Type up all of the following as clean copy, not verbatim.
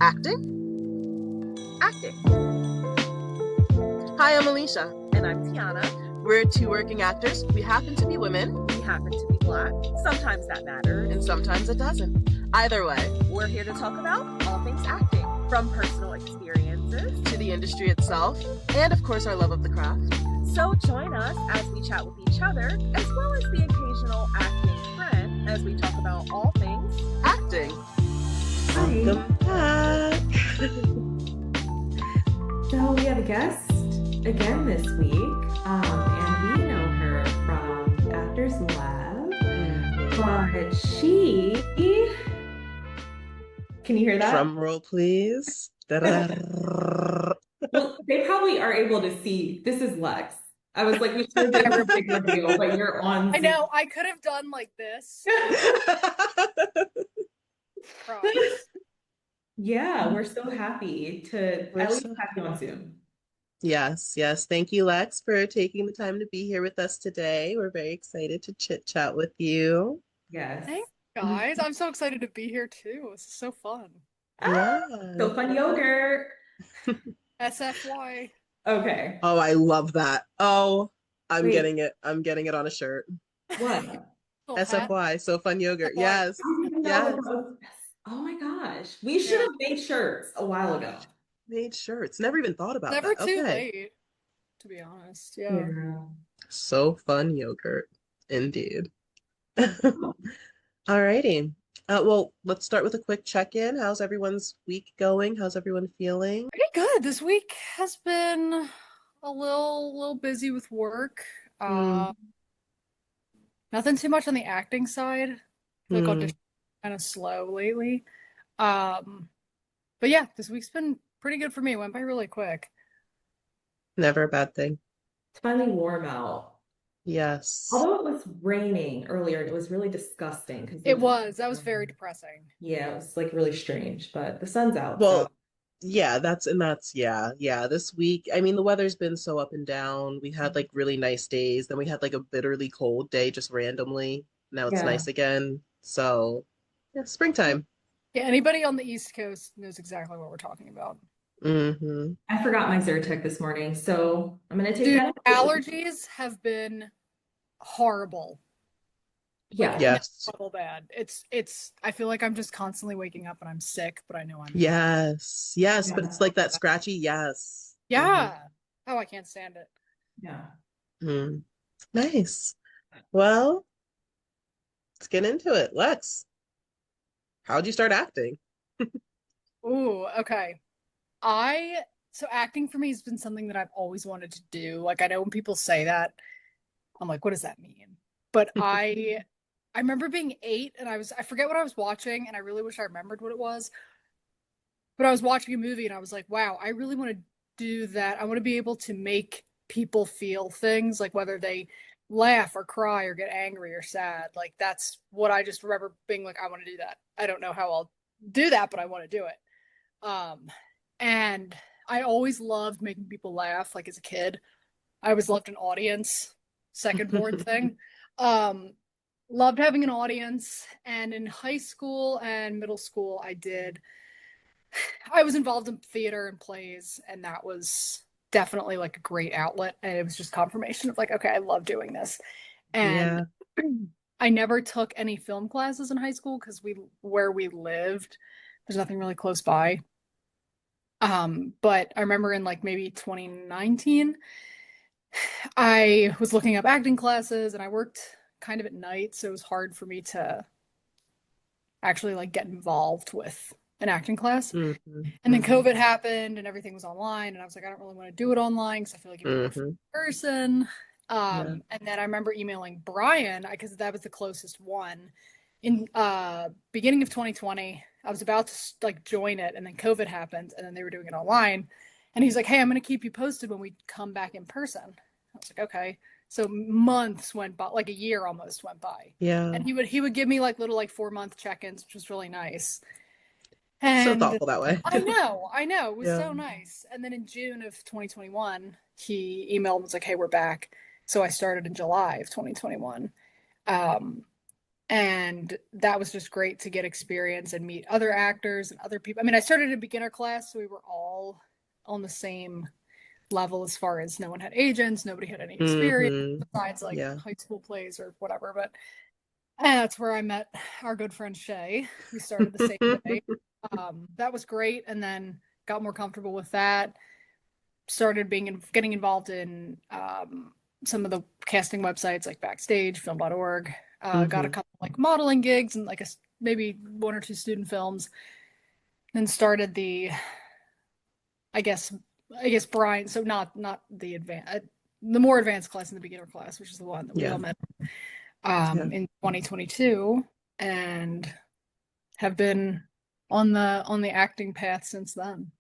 Acting? Acting. Hi, I'm Alicia. And I'm Tiana. We're two working actors. We happen to be women. We happen to be Black. Sometimes that matters. And sometimes it doesn't. Either way, we're here to talk about all things acting, from personal experiences to the industry itself, and of course our love of the craft. So join us as we chat with each other, as well as the occasional acting friend, as we talk about all things acting. Welcome back. So we have a guest again this week, and we know her from Actors Lab, but she, can you hear that? Drum roll, please. Well, they probably are able to see. This is Lex. I was like, we should have done a big reveal, but you're on. I know. I could have done like this. Yeah, we're so happy to at least have you on Zoom. Yes. Thank you, Lex, for taking the time to be here with us today. We're very excited to chit chat with you. Yes. Thanks, guys. I'm so excited to be here too. This is so fun. Yeah. So fun yogurt. SFY. Okay. Oh, I love that. Oh, I'm getting it. I'm getting it on a shirt. What? SFY, so fun yogurt. Yes. Yes. Oh my gosh. We should have made shirts a while ago. Made shirts. Never even thought about Never that. too late, to be honest. Yeah. So fun yogurt. Indeed. Alrighty. Well, let's start with a quick check-in. How's everyone's week going? How's everyone feeling? Pretty good. This week has been a little busy with work. Nothing too much on the acting side. I feel like auditions kind of slow lately. But yeah, this week's been pretty good for me. It went by really quick. Never a bad thing. It's finally warm out. Yes. Although it was raining earlier, and it was really disgusting. That was very depressing. Yeah, it was like really strange, but the sun's out. Well, yeah, that's this week. I mean, the weather's been so up and down. We had like really nice days, then we had like a bitterly cold day just randomly. Now it's nice again. So, yeah, springtime. Yeah, anybody on the East Coast knows exactly what we're talking about. I forgot my Zyrtec this morning, so I'm gonna take that. Allergies have been horrible. Yeah. Yes. Horrible bad. It's I feel like I'm just constantly waking up and I'm sick, but I know I'm not. Yes, but it's like that scratchy yes. Yeah. Oh, I can't stand it. Yeah. Nice. Well, let's get into it. How'd you start acting? Ooh, okay. So acting for me has been something that I've always wanted to do. Like, I know when people say that, I'm like, what does that mean? But I remember being 8 and I forget what I was watching, and I really wish I remembered what it was. But I was watching a movie and I was like, wow, I really want to do that. I want to be able to make people feel things, like whether they laugh or cry or get angry or sad. Like, that's what I just remember being like, I want to do that. I don't know how I'll do that, but I want to do it. And I always loved making people laugh. Like, as a kid, I always loved an audience, second born thing. Loved having an audience. And in high school and middle school, I was involved in theater and plays, and that was definitely like a great outlet. And it was just confirmation of like, okay, I love doing this. And I never took any film classes in high school because where we lived, there's nothing really close by. But I remember in like maybe 2019, I was looking up acting classes and I worked kind of at night, so it was hard for me to actually like get involved with an acting class. And then COVID happened and everything was online, and I was like, I don't really want to do it online because I feel like you're in person. And then I remember emailing Brian because that was the closest one in beginning of 2020. I was about to like join it, and then COVID happened, and then they were doing it online. And he's like, hey, I'm going to keep you posted when we come back in person. I was like, okay. So months went by, like a year almost went by. Yeah. And he would give me like little like 4-month check-ins, which was really nice. And so thoughtful that way. I know. It was so nice. And then in June of 2021, he emailed and was like, hey, we're back. So I started in July of 2021. And And that was just great to get experience and meet other actors and other people. I mean, I started a beginner class, so we were all on the same level as far as no one had agents, nobody had any experience Mm-hmm. besides like Yeah. high school plays or whatever. But that's where I met our good friend Shay. We started the same day. That was great, and then got more comfortable with that. Started getting involved in some of the casting websites like Backstage, Film.org. Got a Mm-hmm. couple like modeling gigs and like maybe one or two student films. Then started I guess Brian. So not the the more advanced class and the beginner class, which is the one that we Yeah. all met Yeah. in 2022, and have been on the acting path since then.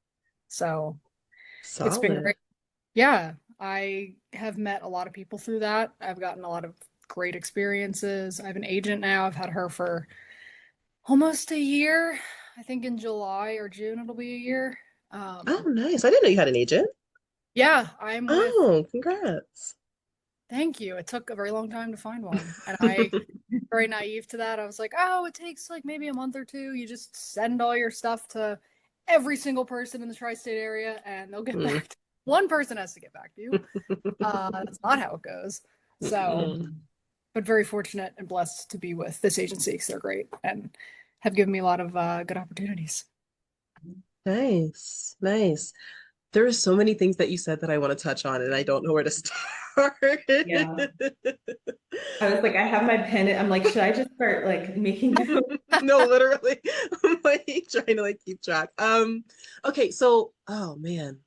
So it's been Solid. great. Yeah, I have met a lot of people through that. I've gotten a lot of great experiences. I have an agent now. I've had her for almost a year. I think in July or June it'll be a year. Oh, Um, nice. I didn't know you had an agent. yeah, I'm with, Oh, congrats. thank you. It took a very long time to find one. And I very naive to that. I was like, oh, it takes like maybe a month or two. You just send all your stuff to every single person in the tri-state area and they'll get Mm. back to you. One person has to get back to you. That's not how it goes. So, Mm. but very fortunate and blessed to be with this agency because they're great and have given me a lot of good opportunities. Nice. Nice. There are so many things that you said that I want to touch on, and I don't know where to start. Yeah. I was like, I have my pen. I'm like, should I just start like making notes? No, literally. I'm like trying to like keep track. Okay, so oh man.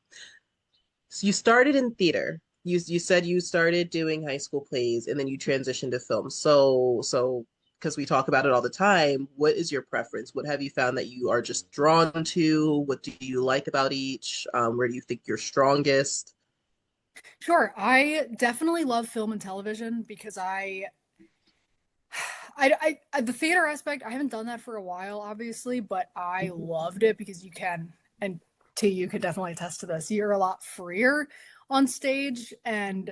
So you started in theater. You said you started doing high school plays and then you transitioned to film. So because we talk about it all the time, what is your preference? What have you found that you are just drawn to? What do you like about each? Where do you think you're strongest? Sure, I definitely love film and television because the theater aspect, I haven't done that for a while, obviously, but I loved it because you can, and T, you could definitely attest to this. You're a lot freer on stage, and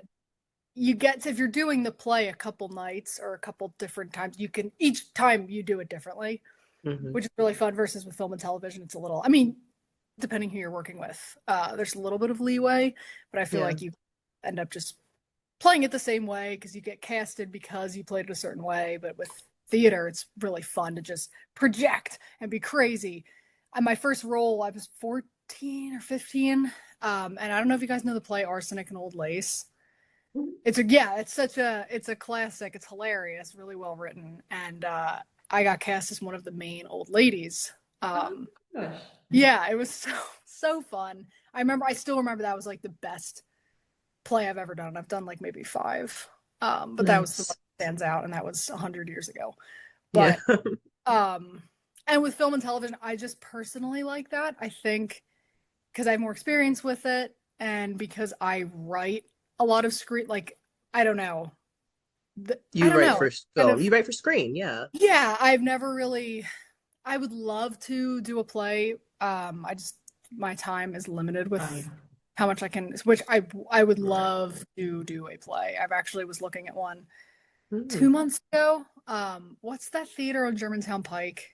you get to, if you're doing the play a couple nights or a couple different times, you can, each time you do it differently, Hmm. which is really fun versus with film and television. It's a little, I mean, depending who you're working with, there's a little bit of leeway, but I feel Yeah. like you end up just playing it the same way because you get casted because you played it a certain way. But with theater, it's really fun to just project and be crazy. And my first role, I was 14 or 15. And I don't know if you guys know the play Arsenic and Old Lace. It's a classic. It's hilarious, really well written. And I got cast as one of the main old ladies. Oh Um, gosh. yeah, it was so fun. I still remember that was like the best play I've ever done. I've done like maybe five. But that was the one Nice. that stands out, and that was 100 years ago. Yeah. But and with film and television, I just personally like that. I think because I have more experience with it, and because I write a lot of screen, like I don't know, I You don't write know, for kind film. of You write for screen, yeah. yeah. I've never really. I would love to do a play. I just my time is limited with how much I can, which I would love to do a play. I've actually was looking at one Mm. 2 months ago. What's that theater on Germantown Pike?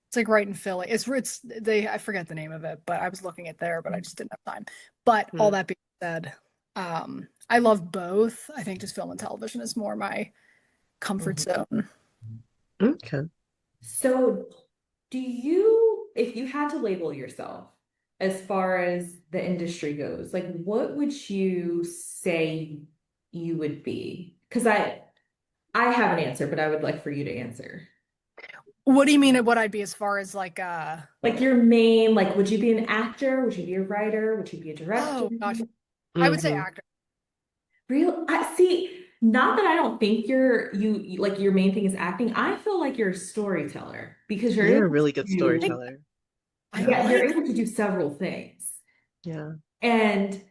It's like right in Philly. It's they I forget the name of it, but I was looking at there, but I just didn't have time. But all Mm. that being said, I love both. I think just film and television is more my comfort Mhm. zone. Okay. So, if you had to label yourself as far as the industry goes, like what would you say you would be? Because I have an answer, but I would like for you to answer. What do you mean what I'd be as far as like Like your main, like would you be an actor? Would you be a writer? Would you be a director? oh gosh, I would say Hmm. actor. Real, I see. Not that I don't think like your main thing is acting. I feel like you're a storyteller because you're You're a able really good to, storyteller. I Yeah. yeah, you're like able to do several things. Yeah. And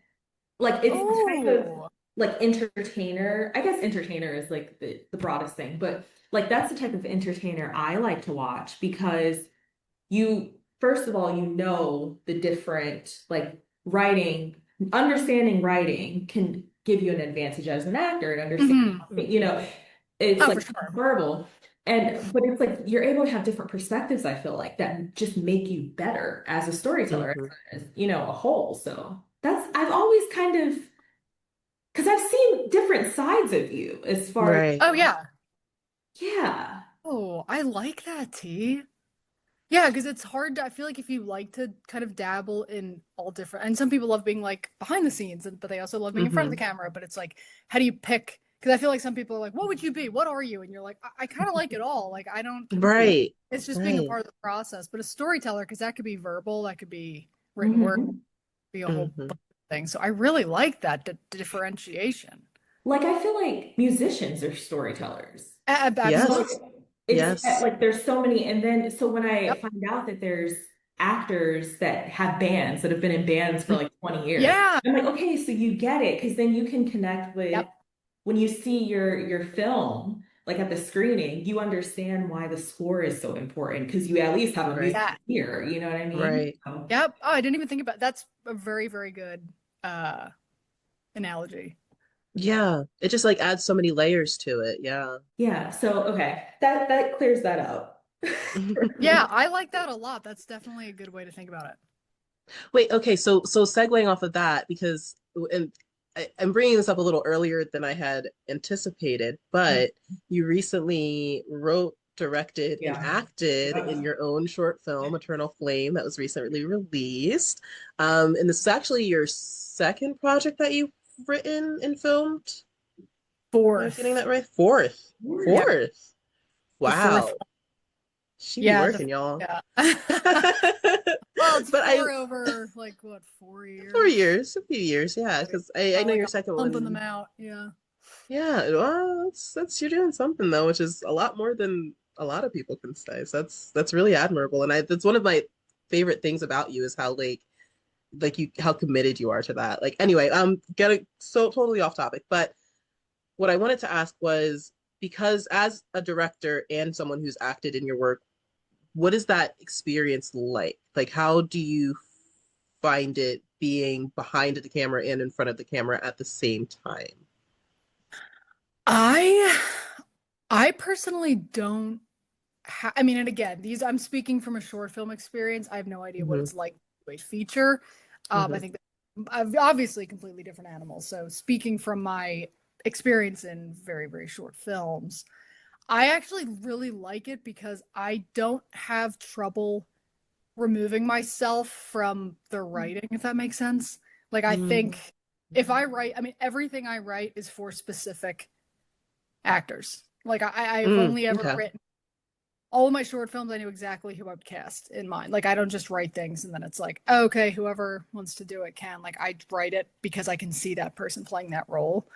like it's the type of oh like entertainer. I guess entertainer is like the broadest thing, but like that's the type of entertainer I like to watch because you first of all, you know the different like writing, understanding writing can give you an advantage as an actor and understand, hmm you know, it's Oh, like for sure. verbal. And but it's like you're able to have different perspectives, I feel like, that just make you better as a storyteller, Hmm. as, you know, a whole. So that's I've always kind of because I've seen different sides of you as far as Right. Oh yeah. yeah. Oh, I like that, T. Yeah, because it's hard to, I feel like if you like to kind of dabble in all different, and some people love being like behind the scenes, but they also love being in front of the Hmm. camera. But it's like, how do you pick? Because I feel like some people are like, what would you be? What are you? And you're like, I kind of like it all. Like, I don't, Right. it's just being a Right. part of the process. But a storyteller, because that could be verbal, that could be written word, Mhm. be a whole Hmm. bunch of things. So I really like that differentiation. Like I feel like musicians are storytellers. So like Absolutely. Yes. it's Yes. like there's so many, and then so when I Yep. find out that there's actors that have bands that have been in bands for like 20 years, Yeah. I'm like, okay, so you get it, because then you can connect with Yep. when you see your film, like at the screening, you understand why the score is so important because you at least have a music Right. Yeah. ear, you know what I mean? Right. So, Yep. Oh, I didn't even think about that's a very, very good uh analogy. Yeah. It just like adds so many layers to it. Yeah. yeah, so okay, that clears that up for Yeah, me. I like that a lot. That's definitely a good way to think about it. Wait, okay, so segueing off of that, because and I'm bringing this up a little earlier than I had anticipated, but you recently wrote, directed, and Yeah. acted in your own short film, Eternal Flame, that was recently released. And this is actually your second project that you've written and filmed. Am I getting Fourth. that right? Fourth. Yeah, Fourth. the fourth Wow. one. She be Yeah, working, y'all. yeah. Well, it's But I four over like what, 4 years? 4 years, a few years, yeah. Because I Felt know like your I'm second pumping them one. out. Yeah. Yeah, well, that's you're doing something though, which is a lot more than a lot of people can say. So that's really admirable, and I that's one of my favorite things about you is how like you how committed you are to that. Like anyway, I'm getting so totally off topic, but what I wanted to ask was because as a director and someone who's acted in your work, what is that experience like? Like how do you find it being behind the camera and in front of the camera at the same time? I I personally don't I mean, and again, these I'm speaking from a short film experience. I have no idea what Hmm. it's like to do a feature. I Hmm. think that I've obviously completely different animals. So speaking from my experience in very, very short films, I actually really like it because I don't have trouble removing myself from the writing, if that makes sense. Like I think Hmm. if I write, I mean, everything I write is for specific actors. Like I've Mm, only ever okay. written all of my short films, I knew exactly who I would cast in mind. Like I don't just write things and then it's like, oh, okay, whoever wants to do it can. Like I write it because I can see that person playing that role.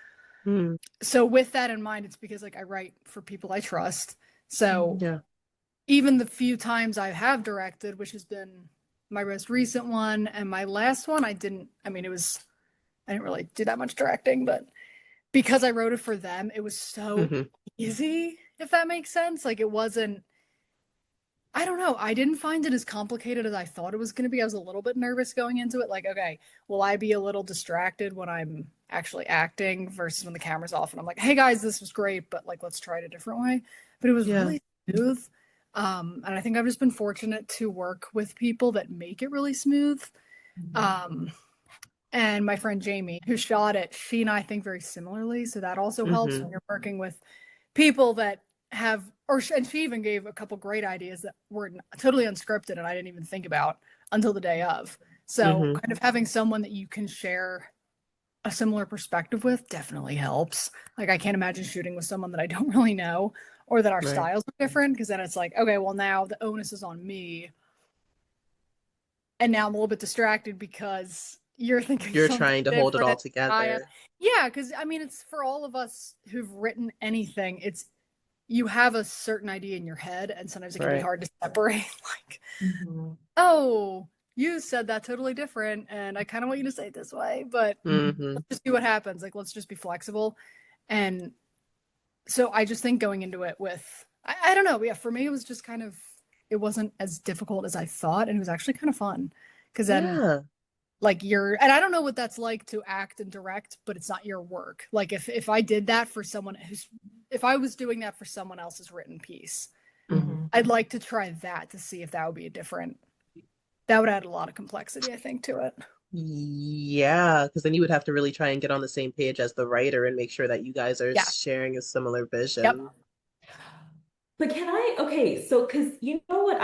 Mm, So with that in mind, it's because like I write for people I trust. So yeah. even the few times I have directed, which has been my most recent one and my last one, I mean, I didn't really do that much directing, but because I wrote it for them, it was so Hmm. easy, if that makes sense. Like it wasn't, I don't know. I didn't find it as complicated as I thought it was going to be. I was a little bit nervous going into it. Like, okay, will I be a little distracted when I'm actually acting versus when the camera's off and I'm like, hey guys, this was great, but like, let's try it a different way. But it was Yeah. really smooth. And I think I've just been fortunate to work with people that make it really smooth. Um, and my friend Jamie, who shot it, she and I think very similarly. So that also helps Hmm. when you're working with people that have, and she even gave a couple great ideas that were totally unscripted and I didn't even think about until the day of. So Hmm. kind of having someone that you can share a similar perspective with definitely helps. Like I can't imagine shooting with someone that I don't really know or that our Right. styles are different because then it's like, okay, well now the onus is on me and now I'm a little bit distracted because you're thinking You're something trying to hold it all different. together. Yeah, because I mean, it's for all of us who've written anything. It's you have a certain idea in your head, and sometimes it can be Right. hard to separate. Like, Mhm. oh, you said that totally different, and I kind of want you to say it this way, but Hmm. let's just see what happens. Like, let's just be flexible. And so I just think going into it with, I don't know. Yeah, for me, it was just kind of, it wasn't as difficult as I thought, and it was actually kind of fun because then Yeah. like you're and I don't know what that's like to act and direct, but it's not your work. Like if I did that for someone who's if I was doing that for someone else's written piece, Mhm. I'd like to try that to see if that would be a different, that would add a lot of complexity, I think, to it. Yeah, because then you would have to really try and get on the same page as the writer and make sure that you guys are Yeah. sharing a similar Yep. vision. But can I, okay, so because you know what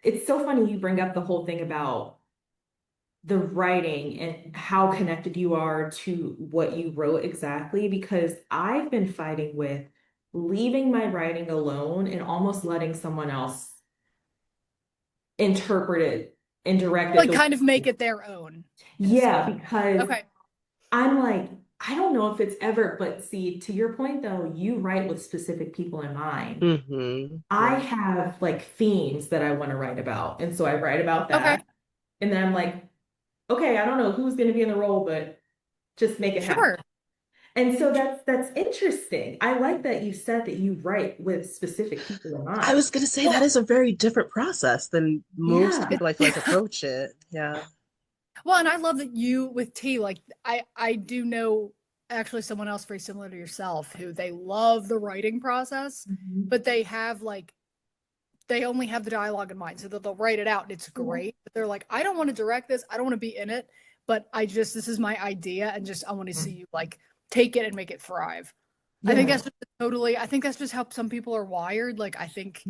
it's so funny you bring up the whole thing about the writing and how connected you are to what you wrote exactly, because I've been fighting with leaving my writing alone and almost letting someone else interpret it and direct it Like the kind of make way. it their own in a Yeah, sense. because Okay. I'm like, I don't know if it's ever, but see, to your point though, you write with specific people in mind. I Yeah. have like themes that I want to write about. And so I write about Okay. that. And then I'm like, okay, I don't know who's going to be in the role, but just make it happen. Sure. And so that's interesting. I like that you said that you write with specific people in I mind. was gonna say that Well, is a very different process than most Yeah. people I feel like approach it. Yeah. well, and I love that you with T, like I do know actually someone else very similar to yourself who they love the writing process, Mhm. but they have like they only have the dialogue in mind, so that they'll write it out and it's great. But they're like, I don't want to direct this, I don't want to be in it, but this is my idea, and just I want to see you like take it and make it thrive. I think Yeah. that's just totally. I think that's just how some people are wired. Like I think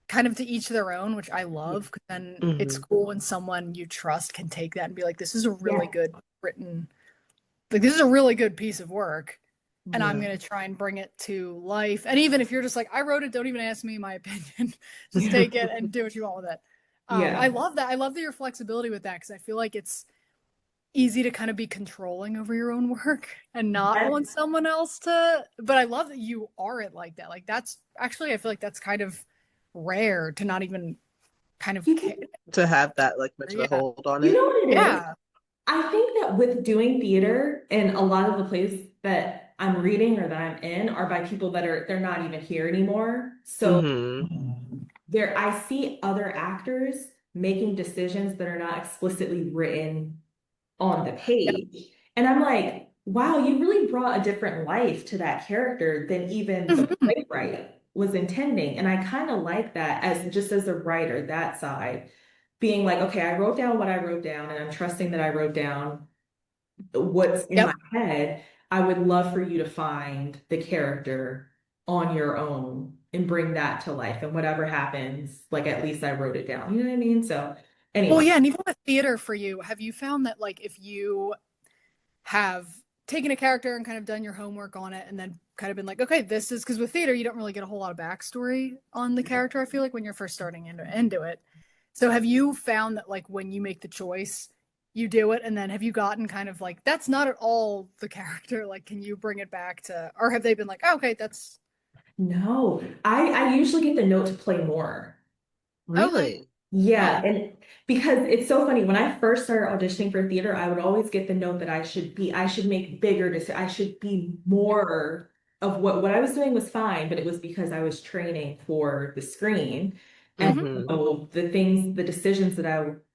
kind of to each their own, which I love. Because then it's Hmm. cool when someone you trust can take that and be like, "This is a really Yeah. good written, like this is a really good piece of work." And I'm Yeah. gonna try and bring it to life. And even if you're just like, I wrote it, don't even ask me my opinion. Just Yeah. take it and do what you want with it. I Yeah. love that. I love that your flexibility with that because I feel like it's easy to kind of be controlling over your own work and not That's want someone else to. But I love that you aren't like that. Like that's actually, I feel like that's kind of rare to not even kind of care. you, To have that like much of a Yeah. hold on you it. know what it is? Yeah. I think that with doing theater and a lot of the plays that I'm reading or that I'm in are by people that they're not even here anymore. So Hmm. there I see other actors making decisions that are not explicitly written on the Yep. page. And I'm like, wow, you really brought a different life to that character than even the Mhm. playwright was intending. And I kind of like that as just as a writer, that side, being like, okay, I wrote down what I wrote down, and I'm trusting that I wrote down what's in my Yep. head. I would love for you to find the character on your own and bring that to life. And whatever happens, like at least I wrote it down. You know what I mean? So Well, anyway, yeah, and even with theater for you, have you found that like if you have taken a character and kind of done your homework on it and then kind of been like, okay, this is because with theater, you don't really get a whole lot of backstory on the character, I feel like, when you're first starting into it. So have you found that like when you make the choice, you do it, and then have you gotten kind of like that's not at all the character? Like, can you bring it back to, or have they been like, oh, okay, that's no, I usually get the note to play more. okay. Really? Yeah, Huh. and because it's so funny, when I first started auditioning for theater, I would always get the note that I should make bigger decisions, I should be more of what I was doing was fine, but it was because I was training for the screen. And Hmm. Hmm. so the decisions that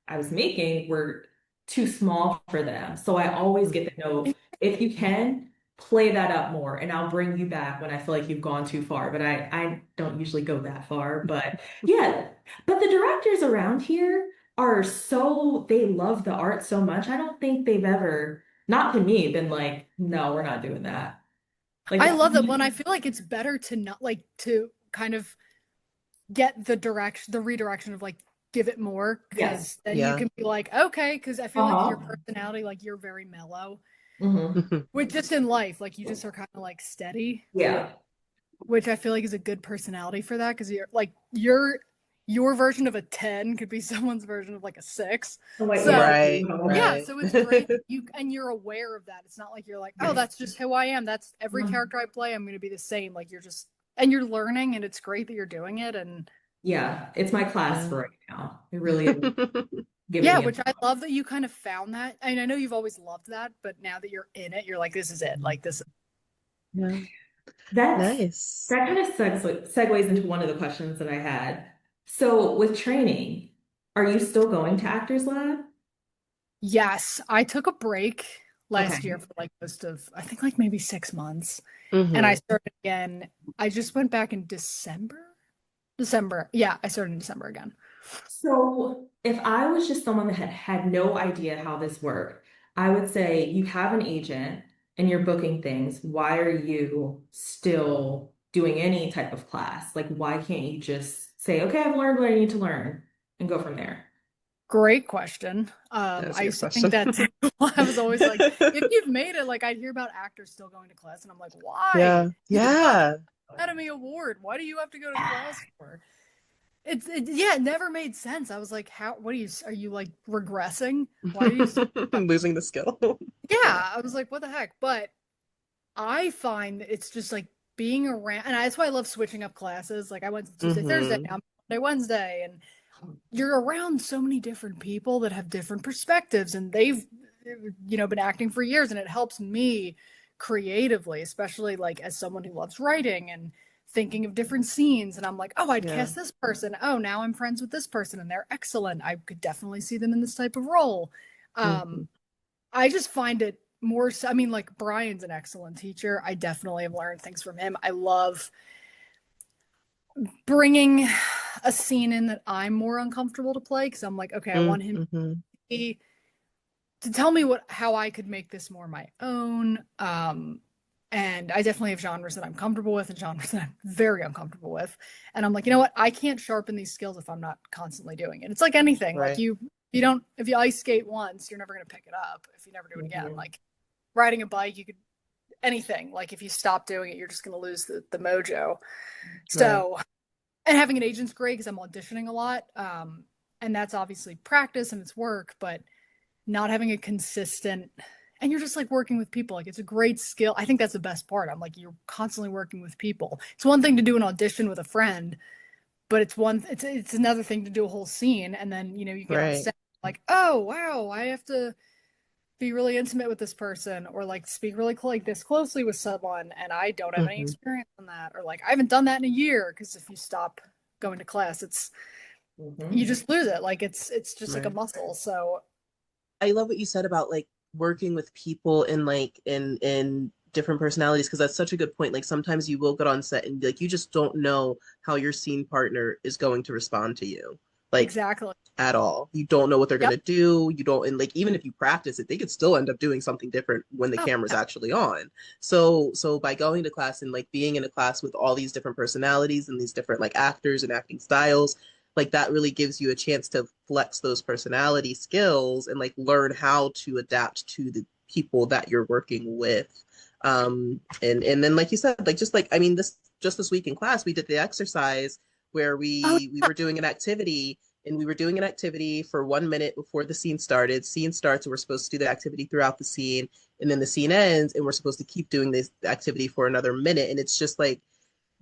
I was making were too small for them. So I always get the note, if you can, play that up more, and I'll bring you back when I feel like you've gone too far. But I don't usually go that far. But yeah, but the directors around here are they love the art so much. I don't think they've ever, not to me, been like, no, we're not doing that. Like, I love that when I feel like it's better to not like to kind of get the redirection of like give it more yes. because then you Yeah. can be like okay because I feel like your Uh-huh. personality like you're very mellow Hmm. with just in life like you just are kind of like steady, Yeah. which I feel like is a good personality for that because you're like your version of a 10 could be someone's version of like a 6. I'm like, yeah. So Right, yeah, right. so it's great that you and you're aware of that. It's not like you're like, oh, Yes. that's just who I am. That's every character I play, I'm gonna be the same. Like you're just and you're learning and it's great that you're doing it and Yeah. It's my class Yeah. for right now. It really is giving yeah, me a which I love that you kind of found that. I mean, I know you've always loved that, but now that you're in it, you're like, this is it. Like this. Yeah. that's Nice. that kind of segues into one of the questions that I had. So with training, are you still going to Actors Lab? Yes, I took a break Okay. last year for like most of, I think like maybe 6 months. And I Hmm. started again. I just went back in December. December. Yeah, I started in December again. So if I was just someone that had no idea how this worked, I would say you have an agent and you're booking things. Why are you still doing any type of class? Like, why can't you just say, okay, I've learned what I need to learn and go from there? Great question. That's I a good used to think question. that too. I was always like, if you've made it, like I'd hear about actors still going to class, and I'm like, why? Yeah. You got an Yeah. Academy Award. Why do you have to go to class for? Yeah, it never made sense. I was like, how? What are you like regressing? Why are you? Losing the skill. Yeah. Yeah, I was like, what the heck? But I find it's just like being around, and that's why I love switching up classes. Like I went to Tuesday, Thursday, Hmm. now I'm Monday, Wednesday, and you're around so many different people that have different perspectives, and they've, been acting for years, and it helps me creatively, especially like as someone who loves writing and thinking of different scenes. And I'm like, oh, I'd Yeah. cast this person. Oh, now I'm friends with this person, and they're excellent. I could definitely see them in this type of role. Hmm. Um, I just find it more so, I mean, like Brian's an excellent teacher. I definitely have learned things from him. I love bringing a scene in that I'm more uncomfortable to play because I'm like, okay, I want him Hmm. to tell me how I could make this more my own. And I definitely have genres that I'm comfortable with and genres that I'm very uncomfortable with. And I'm like, you know what? I can't sharpen these skills if I'm not constantly doing it. It's like anything. Like Right. you don't if you ice skate once, you're never gonna pick it up if you never do it again. Hmm. Like riding a bike, you could anything. Like if you stop doing it, you're just gonna lose the mojo. Right. So and having an agent's great because I'm auditioning a lot. And that's obviously practice and it's work, but not having a consistent and you're just like working with people. Like it's a great skill. I think that's the best part. I'm like, you're constantly working with people. It's one thing to do an audition with a friend, but it's another thing to do a whole scene. And then, you get on Right. set like, oh wow, I have to be really intimate with this person or like speak really like this closely with someone and I don't have any Hmm. experience in that or like I haven't done that in a year because if you stop going to class it's you Hmm. just lose it like it's just like a Right. muscle. So I love what you said about like working with people and like in different personalities because that's such a good point. Like sometimes you will get on set and like you just don't know how your scene partner is going to respond to you. Like exactly. at all. You don't know what they're Yep. gonna do. You don't and like even if you practice it, they could still end up doing something different when the Oh camera's yeah. actually on. So by going to class and like being in a class with all these different personalities and these different like actors and acting styles, like that really gives you a chance to flex those personality skills and like learn how to adapt to the people that you're working with. And then like you said, like just like I mean this week in class we did the exercise where Oh we yeah. were doing an activity and we were doing an activity for 1 minute before the scene started. Scene starts, and we're supposed to do the activity throughout the scene, and then the scene ends, and we're supposed to keep doing this activity for another minute. And it's just like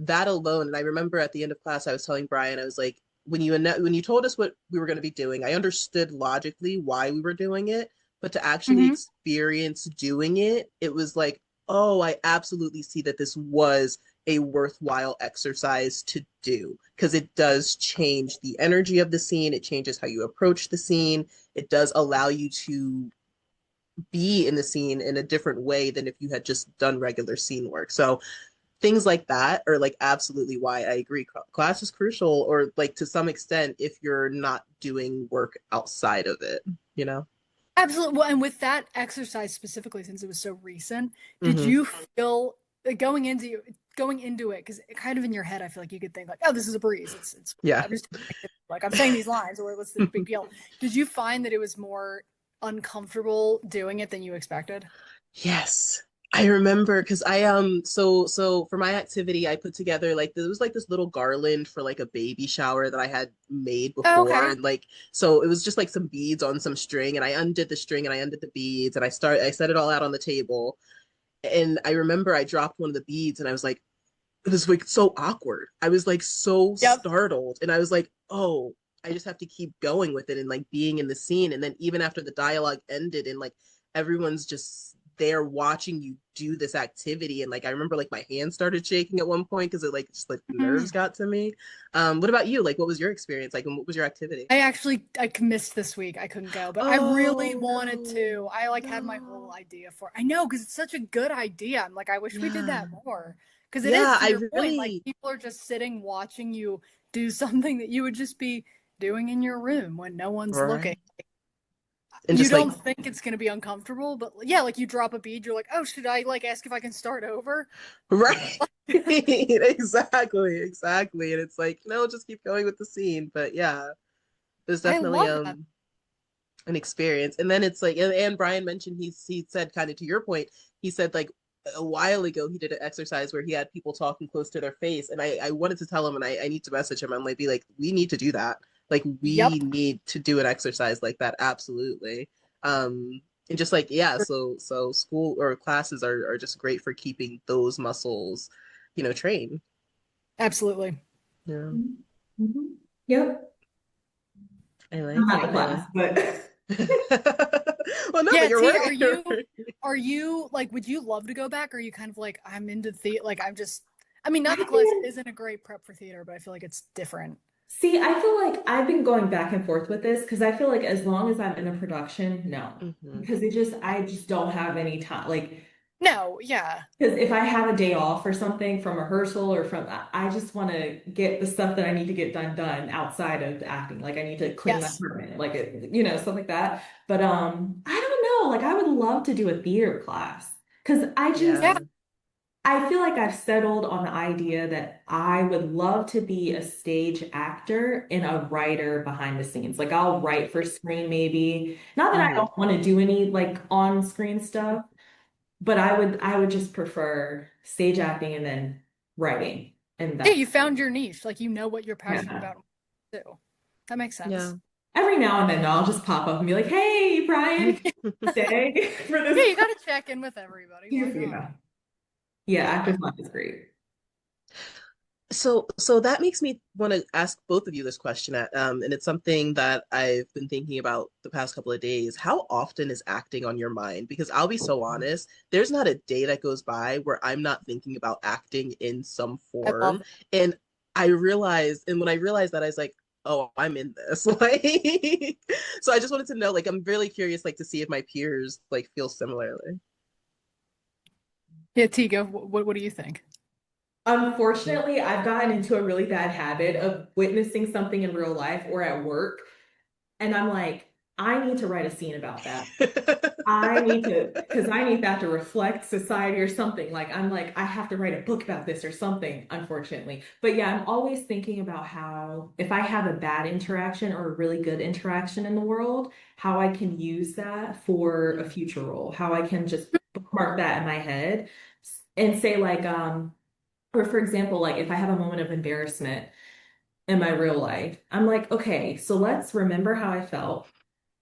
that alone. And I remember at the end of class, I was telling Brian, I was like, when you told us what we were going to be doing, I understood logically why we were doing it, but to actually Mm-hmm. experience doing it, it was like, oh, I absolutely see that this was a worthwhile exercise to do because it does change the energy of the scene. It changes how you approach the scene. It does allow you to be in the scene in a different way than if you had just done regular scene work. So things like that are like absolutely why I agree. Class is crucial, or like to some extent, if you're not doing work outside of it, you know? Absolutely. Well, and with that exercise specifically, since it was so recent, did Mm-hmm. you feel going into it? Because kind of in your head, I feel like you could think like, "Oh, this is a breeze. It's Yeah. I'm just like I'm saying these lines, or what's the big deal?" Did you find that it was more uncomfortable doing it than you expected? Yes. I remember because I for my activity I put together like there was like this little garland for like a baby shower that I had made Oh, before okay. and like so it was just like some beads on some string and I undid the string and I undid the beads and I set it all out on the table and I remember I dropped one of the beads and I was like it was like so awkward. I was like so Yep. startled and I was like, "Oh, I just have to keep going with it and like being in the scene." And then even after the dialogue ended and like everyone's just there watching you do this activity and like I remember like my hands started shaking at one point because it like just like the nerves Mhm. got to me. What about you? Like what was your experience like and what was your activity? I missed this week. I couldn't go, but I really wanted Oh, to. I like had my whole original idea for. I know, because it's such a good idea. I'm like, I wish we did Yeah. that more. Because it is, Yeah, to I your point, like really people are just sitting watching you do something that you would just be doing in your room when no one's looking. right. And You just like don't think it's going to be uncomfortable, but yeah, like you drop a bead, you're like, oh, should I like ask if I can start over? right. Exactly. And it's like, no, just keep going with the scene. But yeah, there's I definitely love that. an experience. And then it's like, and Brian mentioned he said kind of to your point, he said like a while ago he did an exercise where he had people talking close to their face, and I wanted to tell him, and I need to message him. I'm like, be like, we need to do that. Like we Yep. need to do an exercise like that. Absolutely. And just like, yeah, so school or classes are just great for keeping those muscles, trained. Absolutely. Yeah. Mhm. Yep. I I'm like out it. of I class, like but well, no, but Yeah, you're T, working. are you like, would you love to go back? Or are you kind of like, I'm into theater, like I'm just, I mean, not that class I isn't a great prep for theater, but I feel like it's different. see, I feel like I've been going back and forth with this because I feel like as long as I'm in a production, no. Hmm. Because I just don't have any time. Like, No, yeah. because if I have a day off or something from rehearsal or from, I just want to get the stuff that I need to get done outside of acting. Like I need to clean my Yes. apartment, like stuff like that. But I don't know. Like I would love to do a theater class because Yeah. Yeah. I feel like I've settled on the idea that I would love to be a stage actor and a writer behind the scenes. Like I'll write for screen maybe. Not that I Hmm. don't want to do any like on screen stuff, but I would just prefer stage acting and then writing. And Yeah, that's you found your niche. Like you know what you're passionate yeah. about too. That makes Yeah. sense. Every now and then I'll just pop up and be like, "Hey, Brian, stay for Yeah, this you class." gotta check in with everybody. Why not? Yeah. Yeah, Yeah. actor's life is great. So that makes me want to ask both of you this question, and it's something that I've been thinking about the past couple of days. How often is acting on your mind? Because I'll be so honest, there's not a day that goes by where I'm not thinking about acting in some I love form. that. And and when I realized that, I was like, oh, I'm in this. Like, so I just wanted to know, like, I'm really curious, like, to see if my peers like feel similarly. Yeah, Tigo, what do you think? Unfortunately, I've gotten into a really bad habit of witnessing something in real life or at work, and I'm like, I need to write a scene about that. I need to, because I need that to reflect society or something. Like, I'm like, I have to write a book about this or something, unfortunately. But yeah, I'm always thinking about how, if I have a bad interaction or a really good interaction in the world, how I can use that for a future role, how I can just bookmark that in my head and say, like, or for example, like if I have a moment of embarrassment in my real life, I'm like, okay, so let's remember how I felt,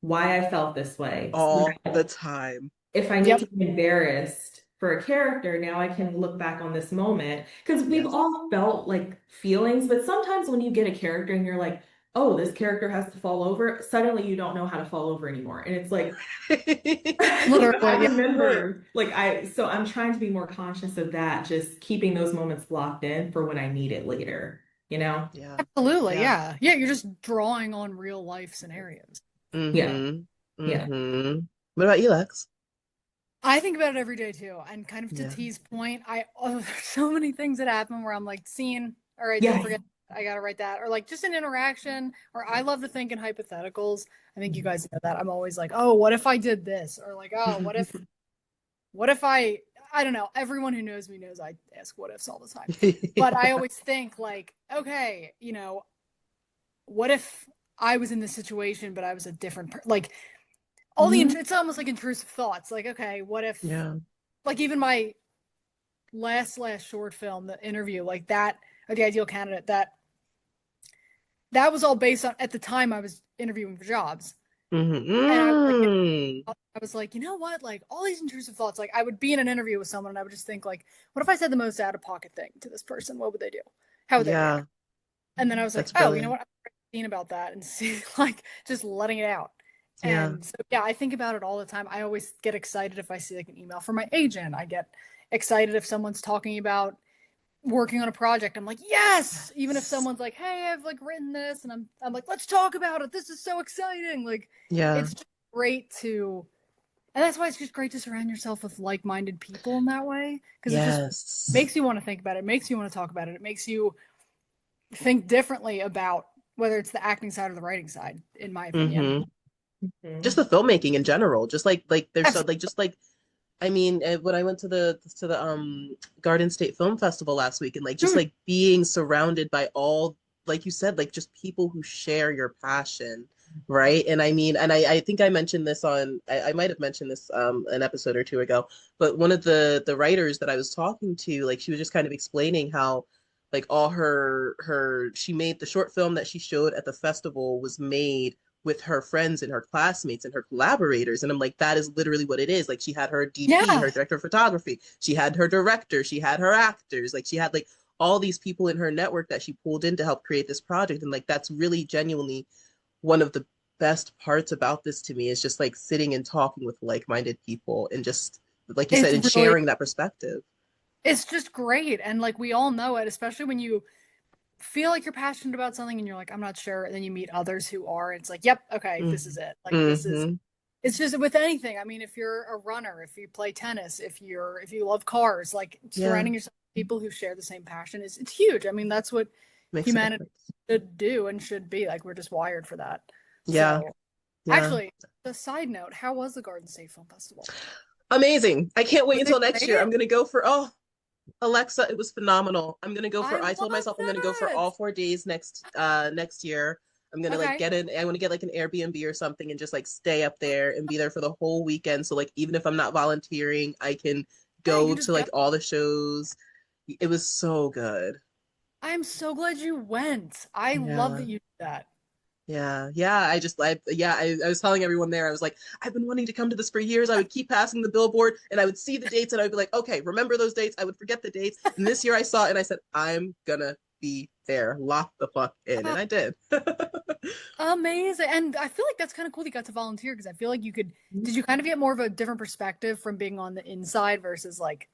why I felt this way. So All the that time. if I need Yep. to be embarrassed for a character, now I can look back on this moment because we've Yes. all felt like feelings, but sometimes when you get a character and you're like, oh, this character has to fall over, suddenly you don't know how to fall over anymore. And it's like, like I Literally, yeah. remember, so I'm trying to be more conscious of that, just keeping those moments locked in for when I need it later, you know? Yeah. Absolutely, Yeah. yeah. Yeah, you're just drawing on real life scenarios. Yeah, Mm-hmm. yeah, Mm-hmm. What about you, Lex? I think about it every day too. And kind of to Yeah. T's point, there's so many things that happen where I'm like, scene, all right, don't yes. forget, I gotta write that. Or like just an interaction, or I love to think in hypotheticals. I think you guys know that. I'm always like, oh, what if I did this? Or like, oh, what if I don't know. Everyone who knows me knows I ask what ifs all the time. But I always think like, okay, what if I was in this situation, but I was a different like Mhm. it's almost like intrusive thoughts. Like, okay, what if Yeah. like even my last short film, the interview, like that, or the ideal candidate, that was all based on at the time I was interviewing for jobs. Mm-hmm. And Mm. I was like, you know what? Like all these intrusive thoughts, like I would be in an interview with someone and I would just think like, what if I said the most out of pocket thing to this person? What would they do? How would they react? Yeah. And then I was like, That's oh, you know brilliant. what? I'm thinking about that and see like just letting it out. Yeah. And so yeah, I think about it all the time. I always get excited if I see like an email from my agent. I get excited if someone's talking about working on a project. I'm like, yes. Even if Yes. someone's like, hey, I've like written this, and I'm like, let's talk about it. This is so exciting. Like, Yeah. it's just great to. And that's why it's just great to surround yourself with like-minded people in that way, because it just Yes. makes you want to think about it, makes you want to talk about it, it makes you think differently about whether it's the acting side or the writing side, in my opinion. Hmm. Just Mhm. the filmmaking in general. Just like there's so Absolutely. like just like I mean, when I went to the Garden State Film Festival last week and like just like being surrounded by all like you said, like just people who share your passion, right? And I mean, and I think I mentioned this on I might have mentioned this an episode or two ago, but one of the writers that I was talking to, like she was just kind of explaining how like all her she made the short film that she showed at the festival was made with her friends and her classmates and her collaborators. And I'm like, that is literally what it is. Like she had her DP, Yeah. her director of photography, she had her director, she had her actors, like she had like all these people in her network that she pulled in to help create this project. And like that's really genuinely one of the best parts about this to me is just like sitting and talking with like-minded people and just like you said It's and really, sharing that perspective. it's just great. And like we all know it, especially when you feel like you're passionate about something and you're like, I'm not sure. And then you meet others who are. It's like, yep, okay, this is it. Like this is Mm-hmm. it's just with anything. I mean, if you're a runner, if you play tennis, if you love cars, like Yeah, surrounding yourself with people who share the same passion is it's huge. I mean, that's what makes a humanity difference. should do and should be. Like we're just wired for that. Yeah, So yeah. actually, the side note, how was the Garden State Film Festival? Amazing. I can't wait Was it until next great? year. I'm gonna go for Alexa, it was phenomenal. I'm gonna go I for I love told myself I'm gonna go for it. all 4 days next year. I'm gonna like Okay. get in I want to get like an Airbnb or something and just like stay up there and be there for the whole weekend. So like even if I'm not volunteering, I can Yeah, you go can to just go. like all the shows. It was so good. I'm so glad you went. I love Yeah. that you did that. Yeah. I was telling everyone there, I was like, I've been wanting to come to this for years. I would keep passing the billboard and I would see the dates and I would be like, okay, remember those dates. I would forget the dates. And this year I saw it and I said, I'm gonna be there. Lock the fuck in. And Oh, I did. amazing. And I feel like that's kind of cool that you got to volunteer because I feel like did you kind of get more of a different perspective from being on the inside versus like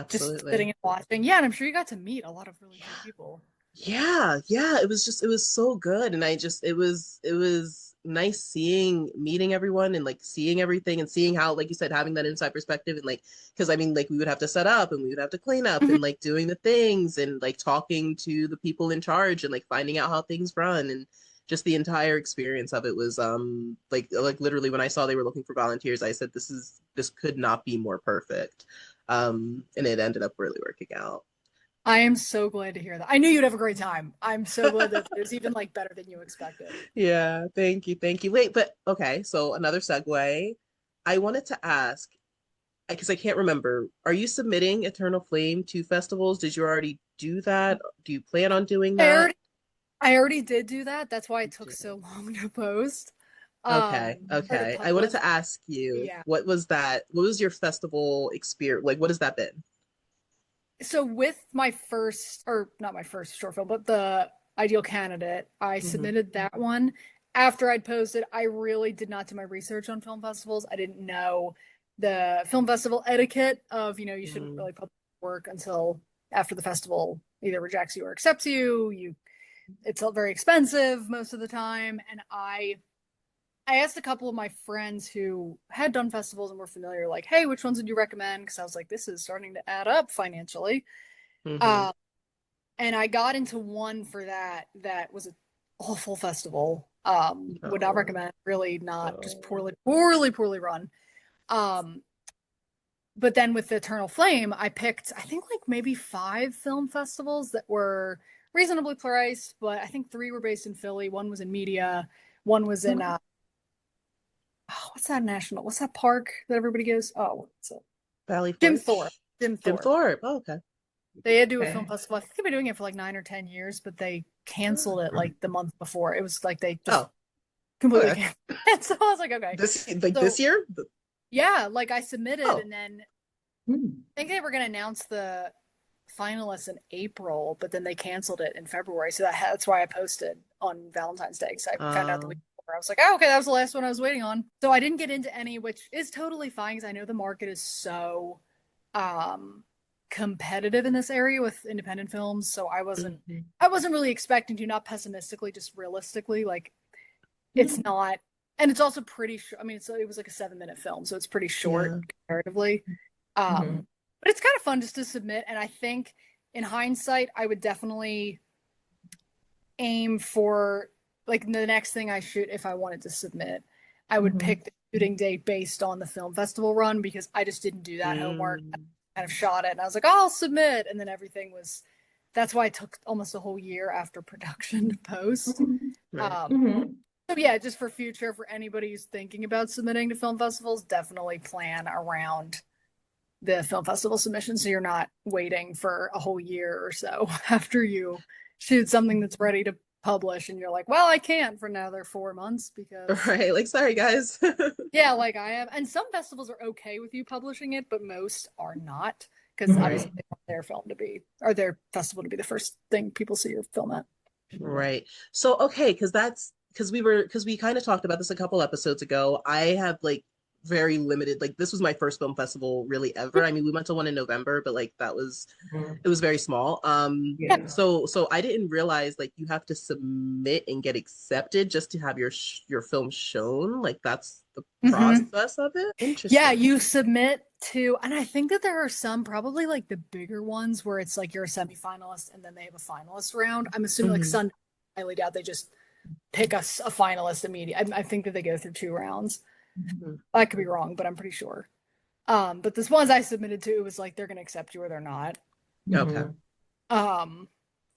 just sitting Absolutely. and watching? Yeah, and I'm sure you got to meet a lot of really cool people. Yeah. It was so good. And it was nice meeting everyone and like seeing everything and seeing how, like you said, having that inside perspective and like, because I mean, like we would have to set up and we would have to clean up Mhm. and like doing the things and like talking to the people in charge and like finding out how things run and just the entire experience of it was like literally when I saw they were looking for volunteers, I said this could not be more perfect. And it ended up really working out. I am so glad to hear that. I knew you'd have a great time. I'm so glad that it was even like better than you expected. Yeah, thank you, thank you. Wait, but okay, so another segue. I wanted to ask, because I can't remember, are you submitting Eternal Flame to festivals? Did you already do that? Do you plan on doing I that? already I already did do that. That's why it You took so did. long to post. Okay, Or to okay. I wanted publish. to ask you, Yeah. what was that? What was your festival experience? Like, what has that been? So with my first, or not my first short film, but the Ideal Candidate, I Hmm. submitted that one. After I'd posted, I really did not do my research on film festivals. I didn't know the film festival etiquette of, you shouldn't Hmm. really publish work until after the festival either rejects you or accepts you. It's very expensive most of the time. And I asked a couple of my friends who had done festivals and were familiar, like, hey, which ones would you recommend? Because I was like, this is starting to add up financially. Hmm. Um, and I got into one for that was an awful festival. Would not Oh, recommend, really not, just oh. poorly run. Um, but then with the Eternal Flame, I picked, I think like maybe five film festivals that were reasonably priced, but I think three were based in Philly. One was in media, one was in oh, what's that park that everybody goes? Oh, what's it? Valley Jim Thorpe. Forge? Jim Jim Thorpe. Thorpe. Oh, okay. They had to do a film Okay. festival. I think they've been doing it for like 9 or 10 years, but they canceled it like the month before. It was like they just Oh, completely okay. canceled it. So I was like, okay. This So year? yeah, like I submitted Oh, and then Hmm. I think they were gonna announce the finalists in April, but then they canceled it in February. So that's why I posted on Valentine's Day because I found out the week um, before. I was like, oh, okay, that was the last one I was waiting on. So I didn't get into any, which is totally fine because I know the market is so um competitive in this area with independent films. So mhm. I wasn't really expecting to, not pessimistically, just realistically. Like it's not. and it's also pretty short. I mean, it was like a 7-minute film, so it's pretty short Yeah. comparatively. Hmm. But it's kind of fun just to submit. And I think in hindsight, I would definitely aim for like the next thing I shoot if I wanted to submit. I would Hmm. pick the shooting date based on the film festival run because I just didn't do that homework. I Mm, kind of shot it and I was like, oh, I'll submit. And then everything was, that's why it took almost a whole year after production to post. right. Um, Hmm. so yeah, just for future, for anybody who's thinking about submitting to film festivals, definitely plan around the film festival submission so you're not waiting for a whole year or so after you shoot something that's ready to publish and you're like, well, I can't for another 4 months because Right. Like, sorry, guys. yeah, like I am. And some festivals are okay with you publishing it, but most are not because obviously Right. they want their film to be or their festival to be the first thing people see your film at. Right. So, okay, because we kind of talked about this a couple episodes ago. I have like very limited, like this was my first film festival really ever. I mean, we went to one in November, but like that was Mhm. it was very small. Yeah. So I didn't realize like you have to submit and get accepted just to have your film shown. Like that's the Mm-hmm. process of it. Yeah, Interesting. you submit to, and I think that there are some, probably like the bigger ones where it's like you're a semifinalist and then they have a finalist round. I'm assuming like Hmm. Sun, I highly doubt they just pick a finalist immediately. I think that they go through 2 rounds. I could be wrong, but I'm pretty sure. But this ones I submitted to, it was like they're gonna accept you or they're not. Okay. Hmm. Um,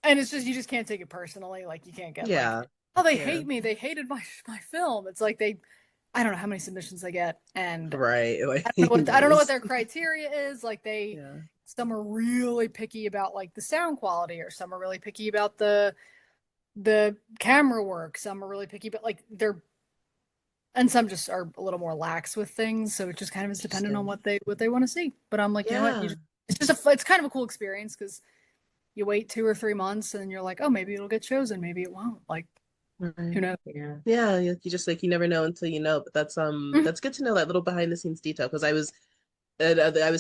and it's just you just can't take it personally. Like you can't get like, Yeah. oh, they Yeah. hate me. They hated my film. It's like they, I don't know how many submissions they get, and Right. Like I don't know what there's their criteria is. Like they, yeah. some are really picky about like the sound quality, or some are really picky about the camera work. Some are really picky, but like they're and some just are a little more lax with things. So it just kind of is dependent on Interesting. what they want to see. But I'm like, you know what? Yeah. It's just it's kind of a cool experience because you wait 2 or 3 months and you're like, oh, maybe it'll get chosen, maybe it won't. Like, who Right. knows? Yeah. Yeah, you just like you never know until you know, but Mhm. that's good to know that little behind the scenes detail because I was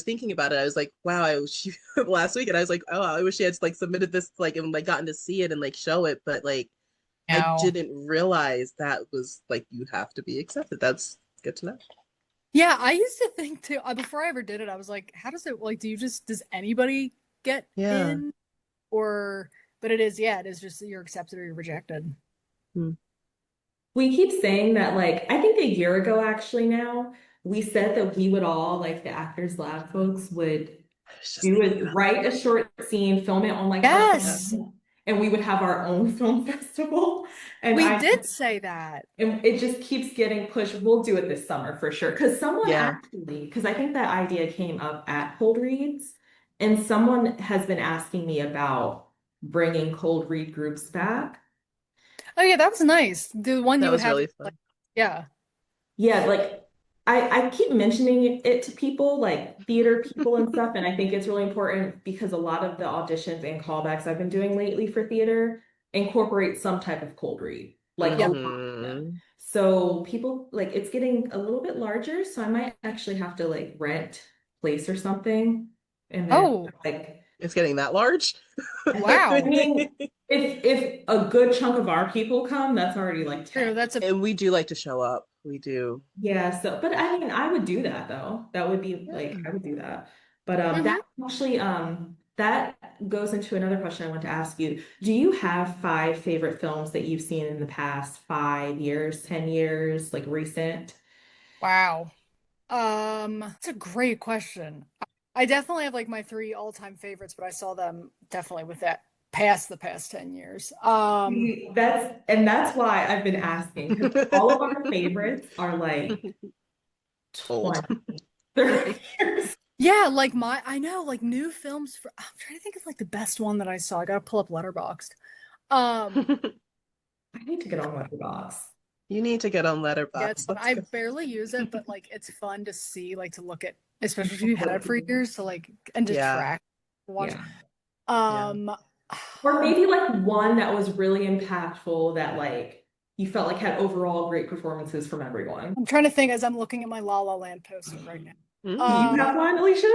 thinking about it. I was like, wow, I wish last week and I was like, oh, I wish she had like submitted this like and like gotten to see it and like show it, but like I No. didn't realize that was like you have to be accepted. That's good to know. Yeah, I used to think too, before I ever did it, I was like, how does it like, does anybody get Yeah. in? Or, but it is, yeah, it is just that you're accepted or you're rejected. Hmm. We keep saying that, like, I think a year ago, actually, now, we said that we would all, like, the Actors Lab folks, would I was just do thinking it, that. write a short scene, film it on, like, our Yeah. Yes, phone, and we would have our own film festival. And we I did say that. and it just keeps getting pushed. We'll do it this summer for sure. Because someone Yeah. actually, because I think that idea came up at Cold Reads, and someone has been asking me about bringing cold read groups back. Oh yeah, that was nice. The one That you would was have, really like, fun. Yeah, yeah. like I keep mentioning it to people, like theater people and stuff, and I think it's really important because a lot of the auditions and callbacks I've been doing lately for theater incorporate some type of cold read, like a Yep. lot of them. Hmm. So people like it's getting a little bit larger, so I might actually have to like rent place or something, and then Oh, like It's getting that large. I wow. mean, if a good chunk of our people come, that's already like True. 10. That's a And we do like to show up. We do. Yeah, so but I mean I would do that though. That would be like I Yeah. would do that. But mhm. that actually that goes into another question I want to ask you. Do you have five favorite films that you've seen in the past 5 years, 10 years, like recent? Wow. It's a great question. I definitely have like my three all-time favorites, but I saw them definitely with that past the past 10 years. See, that's why I've been asking because all of our favorites are like Old. 20, 30 Right. years. Yeah, like I know like new films for I'm trying to think of like the best one that I saw. I gotta pull up Letterboxd. Um, I need to get on Letterboxd. You need to get on yeah, it's Letterboxd. fun. Let's I go. barely use it, but like it's fun to see, like to look at, especially if you had it for years, to like and to Yeah. track, watch. Yeah. Yeah. Um, Or maybe like one that was really impactful that like you felt like had overall great performances from everyone. I'm trying to think as I'm looking at my La La Land poster right now. Do you Mm. have one, Alicia?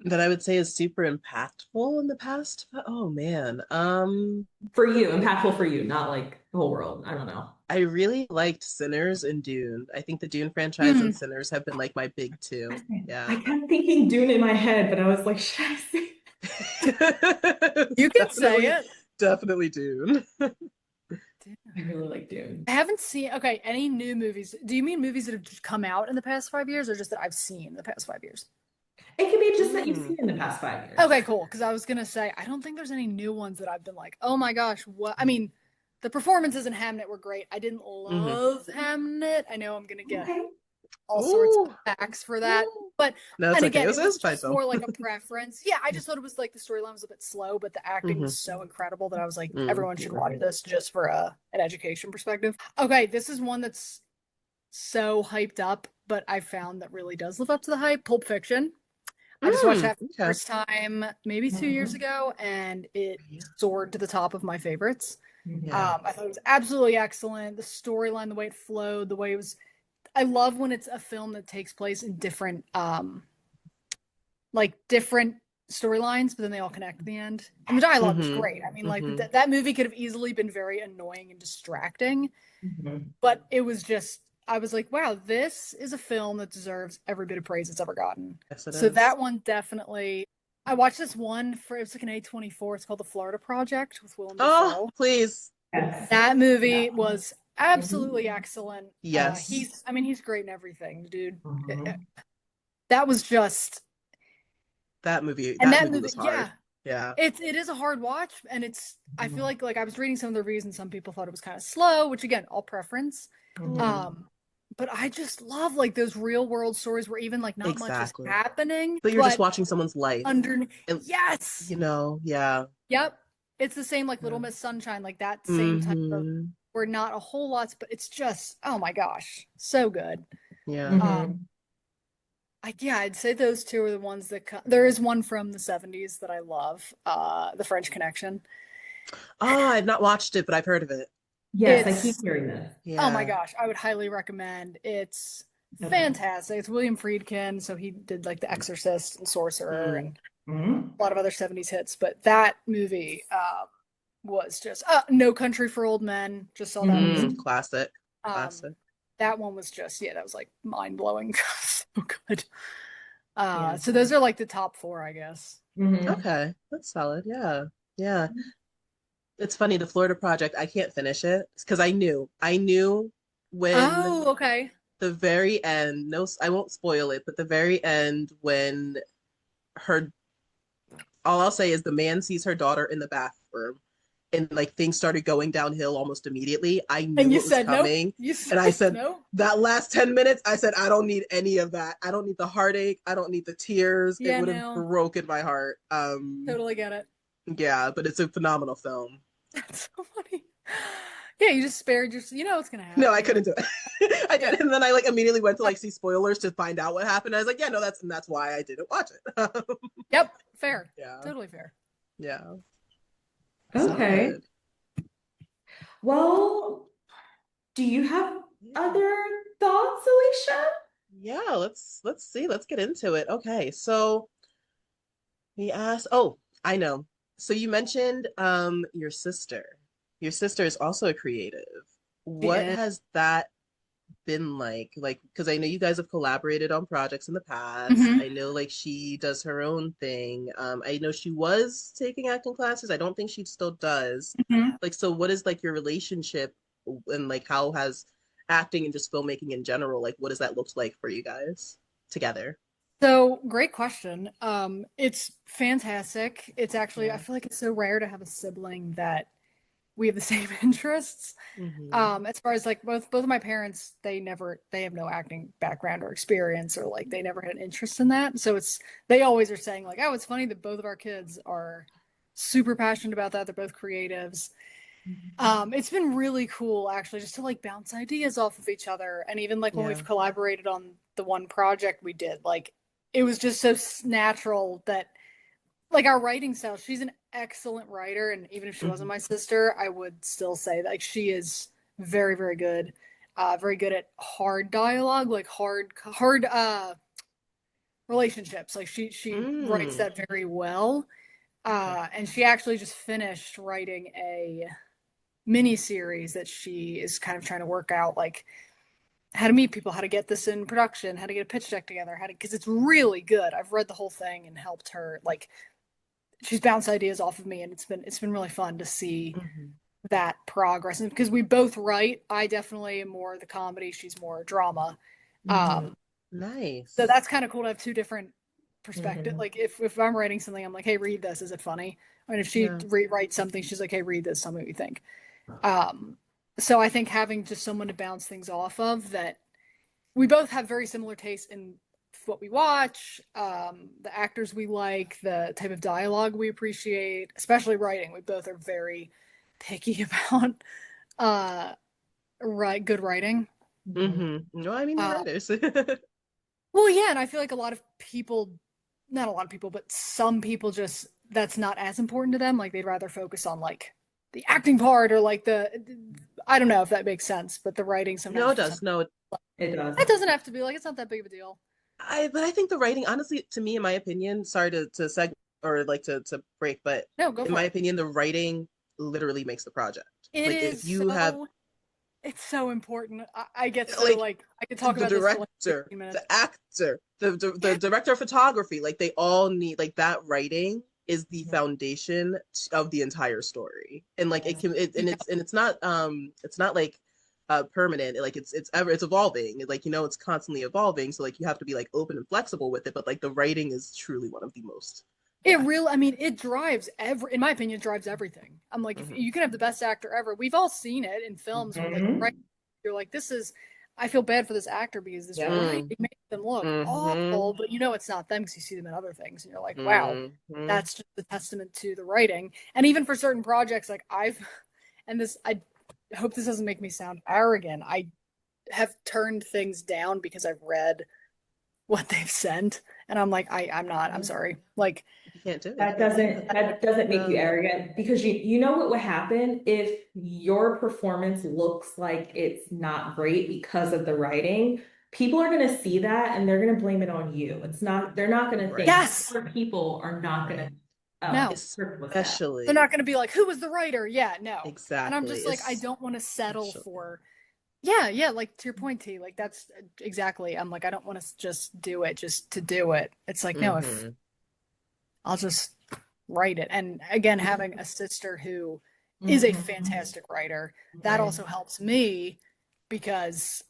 That I would say is super impactful in the past. Oh man. For you, impactful for you, not like the whole world. I don't know. I really liked Sinners and Dune. I think the Dune franchise and Hmm. Sinners have been like my big two. I Yeah. kept thinking Dune in my head, but I was like, should I say? It's You can say definitely, it. definitely Dune. I really like Dune. I haven't seen, okay, any new movies. Do you mean movies that have just come out in the past 5 years or just that I've seen in the past 5 years? It could be just that you've Mm. seen in the past 5 years. Okay, cool. Because I was gonna say, I don't think there's any new ones that I've been like, oh my gosh, what? I mean, the performances in Hamnet were great. I didn't Hmm. love Hamnet. I know I'm gonna get Okay. all sorts of Ooh. attacks for that. Ooh. But, No, it's and okay. again, It it was was a fine just film. more like a preference. Yeah, I just thought it was like the storyline was a bit slow, but the acting Hmm. was so incredible that I was like, Mm. everyone should watch this just for an education perspective. Okay, this is one that's so hyped up, but I found that really does live up to the hype. Pulp Fiction. I just watched Mm. that for the Okay. first time maybe 2 years Mhm. ago, and it Yeah. soared to the top of my favorites. Yeah. I thought it was absolutely excellent. The storyline, the way it flowed, the way it was. I love when it's a film that takes place in different, like different storylines, but then they all connect at the end. And the dialogue was Hmm. great. I mean, like Hmm. that movie could have easily been very annoying and distracting, Mhm. but it was just. I was like, wow, this is a film that deserves every bit of praise it's ever gotten. Yes, it So is. that one definitely. I watched this one for it was like an A24. It's called The Florida Project with Willem Oh, Dafoe. please. Yes. That Yeah. movie was absolutely Mhm. excellent. Yes. I mean, he's great in everything, dude. Mhm. That was just, and That that movie movie, was hard. yeah, Yeah. it is a hard watch, and it's. I feel Mhm. like I was reading some of the reviews, and some people thought it was kind of slow, which again, all preference. Yeah. Mhm. But I just love like those real world stories where even like not much is Exactly. happening, But you're just but watching someone's life. under And yes, yeah. yep, it's the same like Yeah. Little Miss Sunshine, like that same type of Hmm. where not a whole lot, but it's just oh my gosh, so good. Yeah. Mhm. Yeah, I'd say those two are the ones that there is one from the 70s that I love, The French Connection. Oh, I've not watched it, but I've heard of it. Yes, I keep It's hearing this. oh my Yeah. gosh, I would highly recommend. It's Okay. fantastic. It's William Friedkin, so he did like The Exorcist and Sorcerer Mm. and Mhm. a lot of other 70s hits, but that movie was just No Country for Old Men. Just saw that Mm. recently. Mhm. Classic. Um, Classic. that one was just yeah, that was like mind blowing, so good. Yeah. So those are like the top four, I guess. Mhm. Okay. That's solid. Yeah. Yeah. It's funny, the Florida Project, I can't finish it because I knew when Oh, okay. the very end, no, I won't spoil it, but the very end when her, all I'll say is the man sees her daughter in the bathroom and like things started going downhill almost immediately. I And knew you it was said no. coming. You And I said said, no. that last 10 minutes, I said, I don't need any of that. I don't need the heartache. I don't need the tears. It Yeah, would have no. broken my heart. Totally get it. Yeah, but it's a phenomenal film. That's so funny. Yeah, you just spared your. You know what's gonna No, I happen. couldn't do it. I Yeah. did, and then I like immediately went to like see spoilers to find out what happened. I was like, yeah, no, that's why I didn't watch it. Yep. Fair. Yeah, Totally fair. yeah, Okay. solid. Well, do you have Yeah, other thoughts, Alicia? yeah. Let's see. Let's get into it. Okay, so we asked. Oh, I know. So you mentioned your sister. Your sister is also a creative. What Yeah. has that been like? Like, because I know you guys have collaborated on projects in the past. Hmm. I know like she does her own thing. I know she was taking acting classes. I don't think she still does. Hmm. Like, so what is like your relationship and like how has acting and just filmmaking in general, like what does that look like for you guys together? So great question. It's fantastic. It's actually I Yeah. feel like it's so rare to have a sibling that we have the same interests. Mm-hmm. As far as like both of my parents, they have no acting background or experience or like they never had an interest in that. So they always are saying like, oh, it's funny that both of our kids are super passionate about that. They're both creatives. It's been really cool actually just to like bounce ideas off of each other. And even like when Yeah. we've collaborated on the one project we did, like it was just so natural that like our writing style, she's an excellent writer, and even if she wasn't Mm-hmm. my sister, I would still say that like she is very, very good. Very good at hard dialogue, like hard relationships. Like she writes Mm. that very well. Okay. And she actually just finished writing a mini series that she is kind of trying to work out, like how to meet people, how to get this in production, how to get a pitch deck together, how to, because it's really good. I've read the whole thing and helped her. Like she's bounced ideas off of me, and it's been really fun to see Hmm. that progress. And because we both write, I definitely am more the comedy, she's more drama. Mhm. Um, so Nice. that's kind of cool to have two different perspectives. Mhm. Like if I'm writing something, I'm like, hey, read this. Is it funny? And if she Yeah. rewrites something, she's like, hey, read this. Tell me what you think. Um, so I think having just someone to bounce things off of, that we both have very similar tastes in what we watch, the actors we like, the type of dialogue we appreciate, especially writing. We both are very picky about uh, good writing. Mhm. No, I mean, we're Uh, writers. well, yeah, and I feel like a lot of people, not a lot of people, but some people just that's not as important to them. Like they'd rather focus on like the acting part or like I don't know if that makes sense, but the writing No, sometimes it for some does. No, It does. it doesn't have to be like it's not that big of a deal. but I think the writing, honestly, to me, in my opinion, sorry to seg or like to break, but No, go in for my it. opinion, the writing literally makes the project. It Like if is you have so it's so important. I get so like like I could talk the about this for like director, 15 minutes. the actor, the Yeah. director of photography, like they all need like that writing is the Mhm. foundation of the entire story. And like it Yes. can it, Yeah. and it's not like permanent. Like it's evolving. Like it's constantly evolving. So like you have to be like open and flexible with it. But like the writing is truly one of the most It yeah. really, I mean, it drives in my opinion, it drives everything. I'm like, if Hmm. you can have the best actor ever, we've all seen it in films where like, right, Mhm. you're like, this is, I feel bad for this actor because this Yep. writing Mm, makes them look hmm. awful, but you know it's not them because you see them in other things, and you're like, wow, Hmm. that's just a testament to the writing. And even for certain projects, like and this, I hope this doesn't make me sound arrogant. I have turned things down because I've read what they've sent, and I'm like, I'm not, I'm sorry, like. You can't do it. You That can't do doesn't that doesn't make you it. arrogant because you know what would happen if your performance looks like it's not great because of the writing. People are going to see that and they're going to blame it on you. It's not they're not going to Right. think Yes. other people are not going Right. to No. trip with that. They're not Especially going to be like, who was the writer? Yeah, no. And I'm exactly. just like, I don't want to settle Especially. for, yeah, yeah, like to your point, T, like that's exactly. I'm like, I don't want to just do it just to do it. It's like, no, if Hmm. I'll just write it. And again, having a sister who is a Mhm. fantastic writer, that Right. also helps me because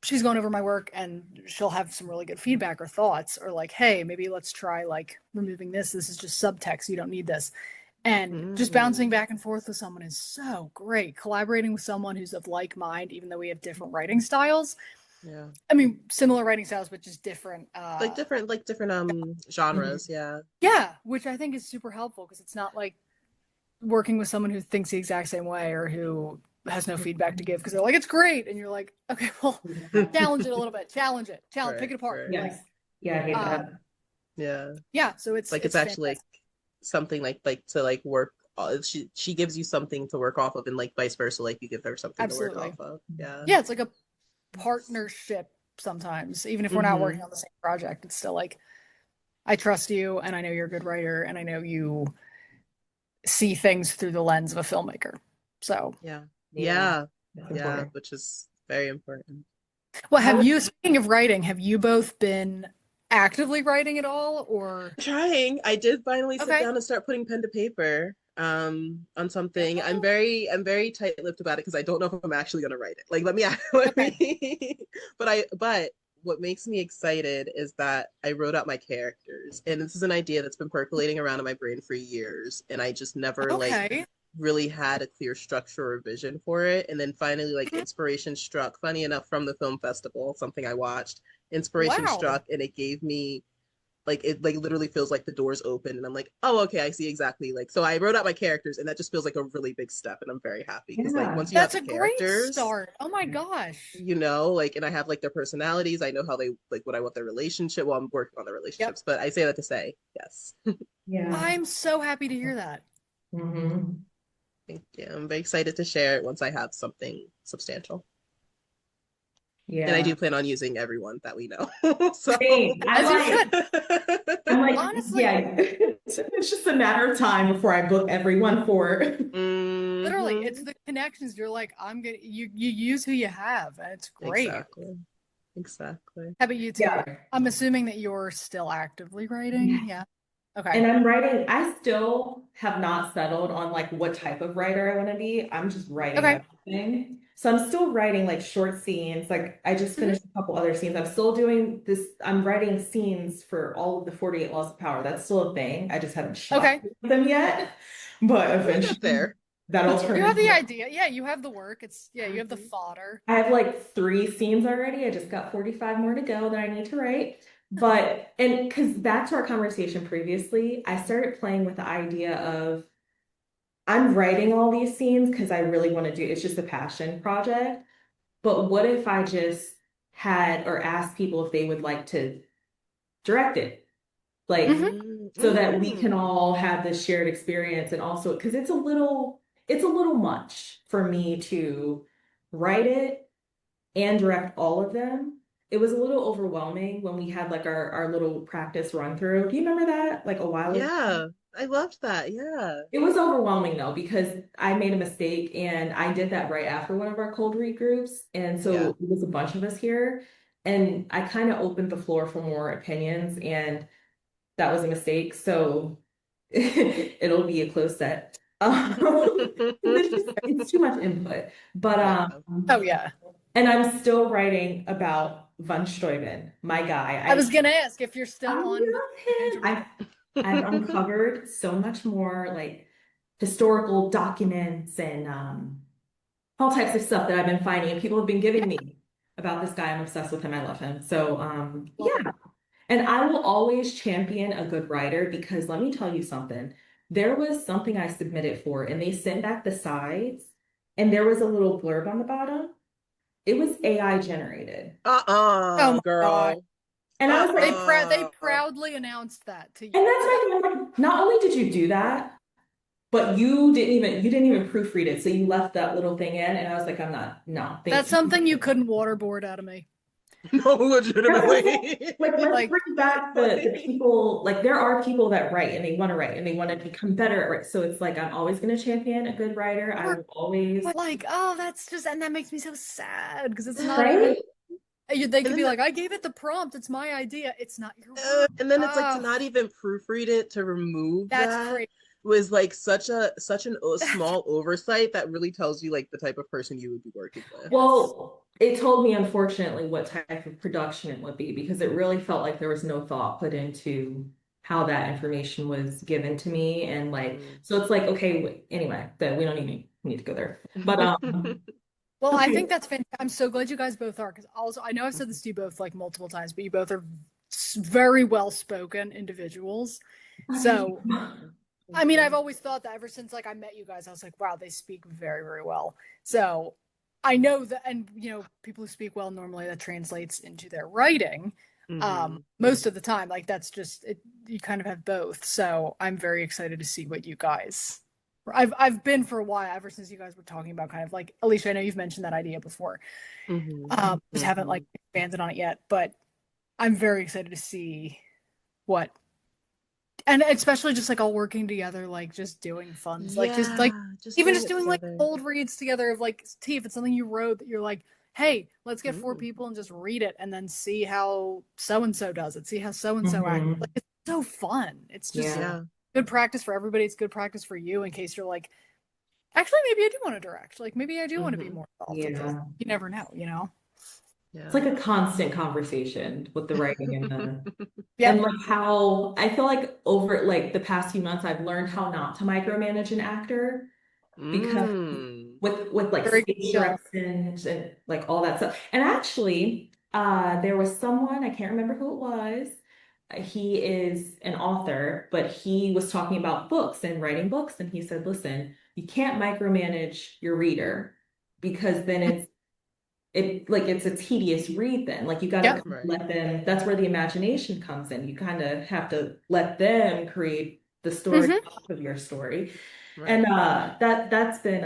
she's going over my work and she'll have some really good feedback or thoughts or like, hey, maybe let's try like removing this. This is just subtext. You don't need this. And just Hmm. bouncing back and forth with someone is so great. Collaborating with someone who's of like mind, even though we have different writing styles. Yeah. I mean, similar writing styles, but just different. Like different genres, Mhm. yeah. Yeah, which I think is super helpful because it's not like working with someone who thinks the exact same way or who has no feedback to give because they're like, it's great. And you're like, okay, well, challenge it a little bit, pick Right, it apart. right. Like, Yes. Yeah, I hate um, that. Yeah. yeah, so Like it's it's actually fantastic. like something like to like work she gives you something to work off of and like vice versa, like you give her something to work off Absolutely. of. Yeah. Yeah, it's like a partnership sometimes, even if we're not Hmm. working on the same project. It's still like, I trust you and I know you're a good writer and I know you see things through the lens of a filmmaker. So, Yeah. Yeah, Yeah. that's Yeah, important. which is very important. well, How speaking of writing, have you both been actively writing at all or? Trying. I did finally sit Okay. down and start putting pen to paper on something. Oh, I'm very tight-lipped about it because I don't know if I'm actually gonna write it. Like let okay. me but what makes me excited is that I wrote out my characters. And this is an idea that's been percolating around in my brain for years. And I just never like Okay. really had a clear structure or vision for it. And then finally like Mhm. inspiration struck, funny enough, from the film festival, something I watched. Inspiration Wow. struck and it gave me like it like literally feels like the doors open and I'm like, oh okay, I see exactly like so I wrote out my characters and that just feels like a really big step and I'm very happy because like Yeah. once you have That's the a great characters, start. Oh my gosh. like and I have like their personalities, I know how they like what I want their relationship. Well, I'm working on the Yep. relationships, but I say that to say yes. Yeah. I'm so happy to hear that. Hmm. Thank you. I'm very excited to share it once I have something substantial. And I Yeah. do plan on using everyone that we know. So Same. As you should. I'm like, Honestly, yeah, it's just a matter of time before I book everyone for. literally, it's hmm the connections. You're like, I'm gonna you use who you have, and it's great. Exactly. Exactly. How about you two? Yeah. I'm assuming that you're still actively writing. Yeah. Okay. And I'm writing, I still have not settled on like what type of writer I want to be. I'm just writing Okay. everything. So I'm still writing like short scenes. Like I just Mhm. finished a couple other scenes. I'm still doing this. I'm writing scenes for all of the 48 Laws of Power. That's still a thing. I just haven't shot Okay. them yet. But We'll get eventually there. that'll turn You have into the like idea. Yeah, you have the work. It's yeah, you have the Mhm. fodder. I have like 3 scenes already. I just got 45 more to go that I need to write. But, and because back to our conversation previously, I started playing with the idea of I'm writing all these scenes because I really want to do it's just a passion project. But what if I just had or asked people if they would like to direct it? Like, Hmm. so that we can Mm. all have this shared experience and also because it's a little much for me to write it and direct all of them. It was a little overwhelming when we had like our little practice run through. Do you remember that? Like a while ago? Yeah, I loved that. Yeah. It was overwhelming though, because I made a mistake and I did that right after one of our cold read groups. And so Yeah. it was a bunch of us here. And I kind of opened the floor for more opinions, and that was a mistake. So it'll be a close set. It's too much input. But Yeah. Oh yeah. and I'm still writing about Von Steuben, my I guy. was gonna ask if you're I still love on him. Benjamin. I've uncovered so much more like historical documents and all types of stuff that I've been finding and people have been Yeah, giving me about this guy. I'm obsessed with him. I love him. So love yeah. him. And I will always champion a good writer because let me tell you something. There was something I submitted for and they sent back the sides and there was a little blurb on the bottom. It was AI generated. Oh my God. Girl. And I was like, They Uh-uh. proudly announced that to and you. that's my thing. I'm like, not only did you do that, but you didn't even proofread it. So you left that little thing in. And I was like, I'm not, no, That's thank you. something you couldn't waterboard out of me. No, That's what I'm saying. legitimately. Like, let's Like, bring back the Like, people. Like, there are people that write and they want to write and they want to become better at write. So it's like, I'm always going to champion a good writer. I or will always, but like, oh, that's just, and that makes me so sad because it's not even. right? They and could then be like, I gave it the prompt. It's my idea. It's not your uh, work. and then it's like to Oh, not even proofread it to remove that's that crazy. was like such an That's small oversight that really tells you like the type of person you would be working with. yes. Well, it told me, unfortunately, what type of production it would be because it really felt like there was no thought put into how that information was given to me. And like, Mm. so it's like, okay, anyway, that we don't need to go there. But Well, I think okay. that's fantastic. I'm so glad you guys both are because also I know I've said this to you both like multiple times, but you both are very well spoken individuals. So I Thank mean, I've you. always thought that ever since like I met you guys, I was like, wow, they speak very, very well. So I know that, and people who speak well normally that translates into their writing. Hmm Most of the time, like that's just it. You kind of have both. So I'm very excited to see what you guys. I've been for a while ever since you guys were talking about kind of like Alicia. I know you've mentioned that idea before. hmm Just haven't like expanded on it yet, but I'm very excited to see what and especially just like all working together, like just doing funds, like Yeah, just even doing just it doing like together. cold reads together of like T, if it's something you wrote that you're like, hey, let's get four Mm. people and just read it and then see how so and so does it, see how so and so acts. Like Mhm. it's so fun. It's just Yeah. Yeah. good practice for everybody. It's good practice for you in case you're like, actually, maybe I do want to direct. Like maybe I do want to be hmm more involved with this. Yeah. You never know. It's Yeah. like a constant conversation with the writing and Yep. like how I feel like over like the past few months I've learned how not to micromanage an actor because Mm. with like Very good stage skill. directions and like all that stuff. And actually, there was someone, I can't remember who it was. He is an author, but he was talking about books and writing books, and he said, "Listen, you can't micromanage your reader because then it's a tedious read then. Like you gotta Yep. Right. let them, that's where the imagination comes in. You kind of have to let them create the story Hmm. of your story. And Right. that's been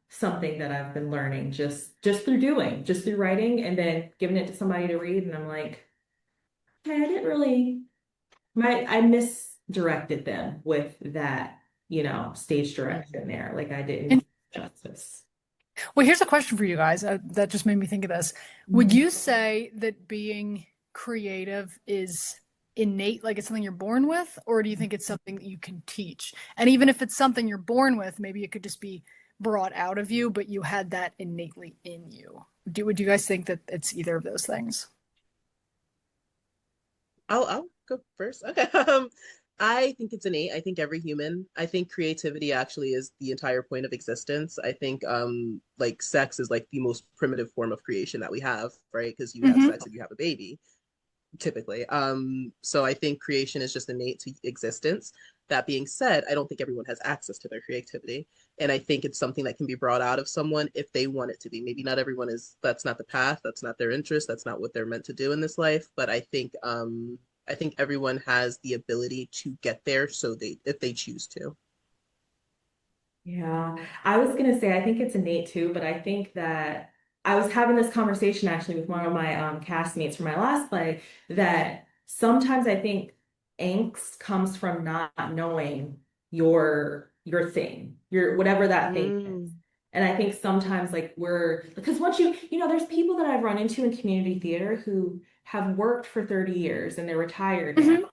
something that I've been learning just through doing, just through writing and then giving it to somebody to read. And I'm like, hey, I didn't really I misdirected them with that, stage direction Mhm. there. Like I didn't And justice. well, here's a question for you guys. That just made me think of this. Would Mhm. you say that being creative is innate, like it's something you're born with, or do you think it's something that you can teach? And even if it's something you're born with, maybe it could just be brought out of you, but you had that innately in you. Would you guys think that it's either of those things? I'll go first. Okay. I think it's innate. I think every human. I think creativity actually is the entire point of existence. I think like sex is like the most primitive form of creation that we have, right? Because you have Mm-hmm. sex and you have a baby, typically. So I think creation is just innate to existence. That being said, I don't think everyone has access to their creativity. And I think it's something that can be brought out of someone if they want it to be. Maybe not everyone is, that's not the path, that's not their interest, that's not what they're meant to do in this life. But I think everyone has the ability to get there so they if they choose to. Yeah, I was gonna say I think it's innate too, but I think that I was having this conversation actually with one of my castmates for my last play that sometimes I think angst comes from not knowing your thing, your whatever that thing is. Mm, And I think sometimes like we're because once there's people that I've run into in community theater who have worked for 30 years and they're retired now. Mm-hmm.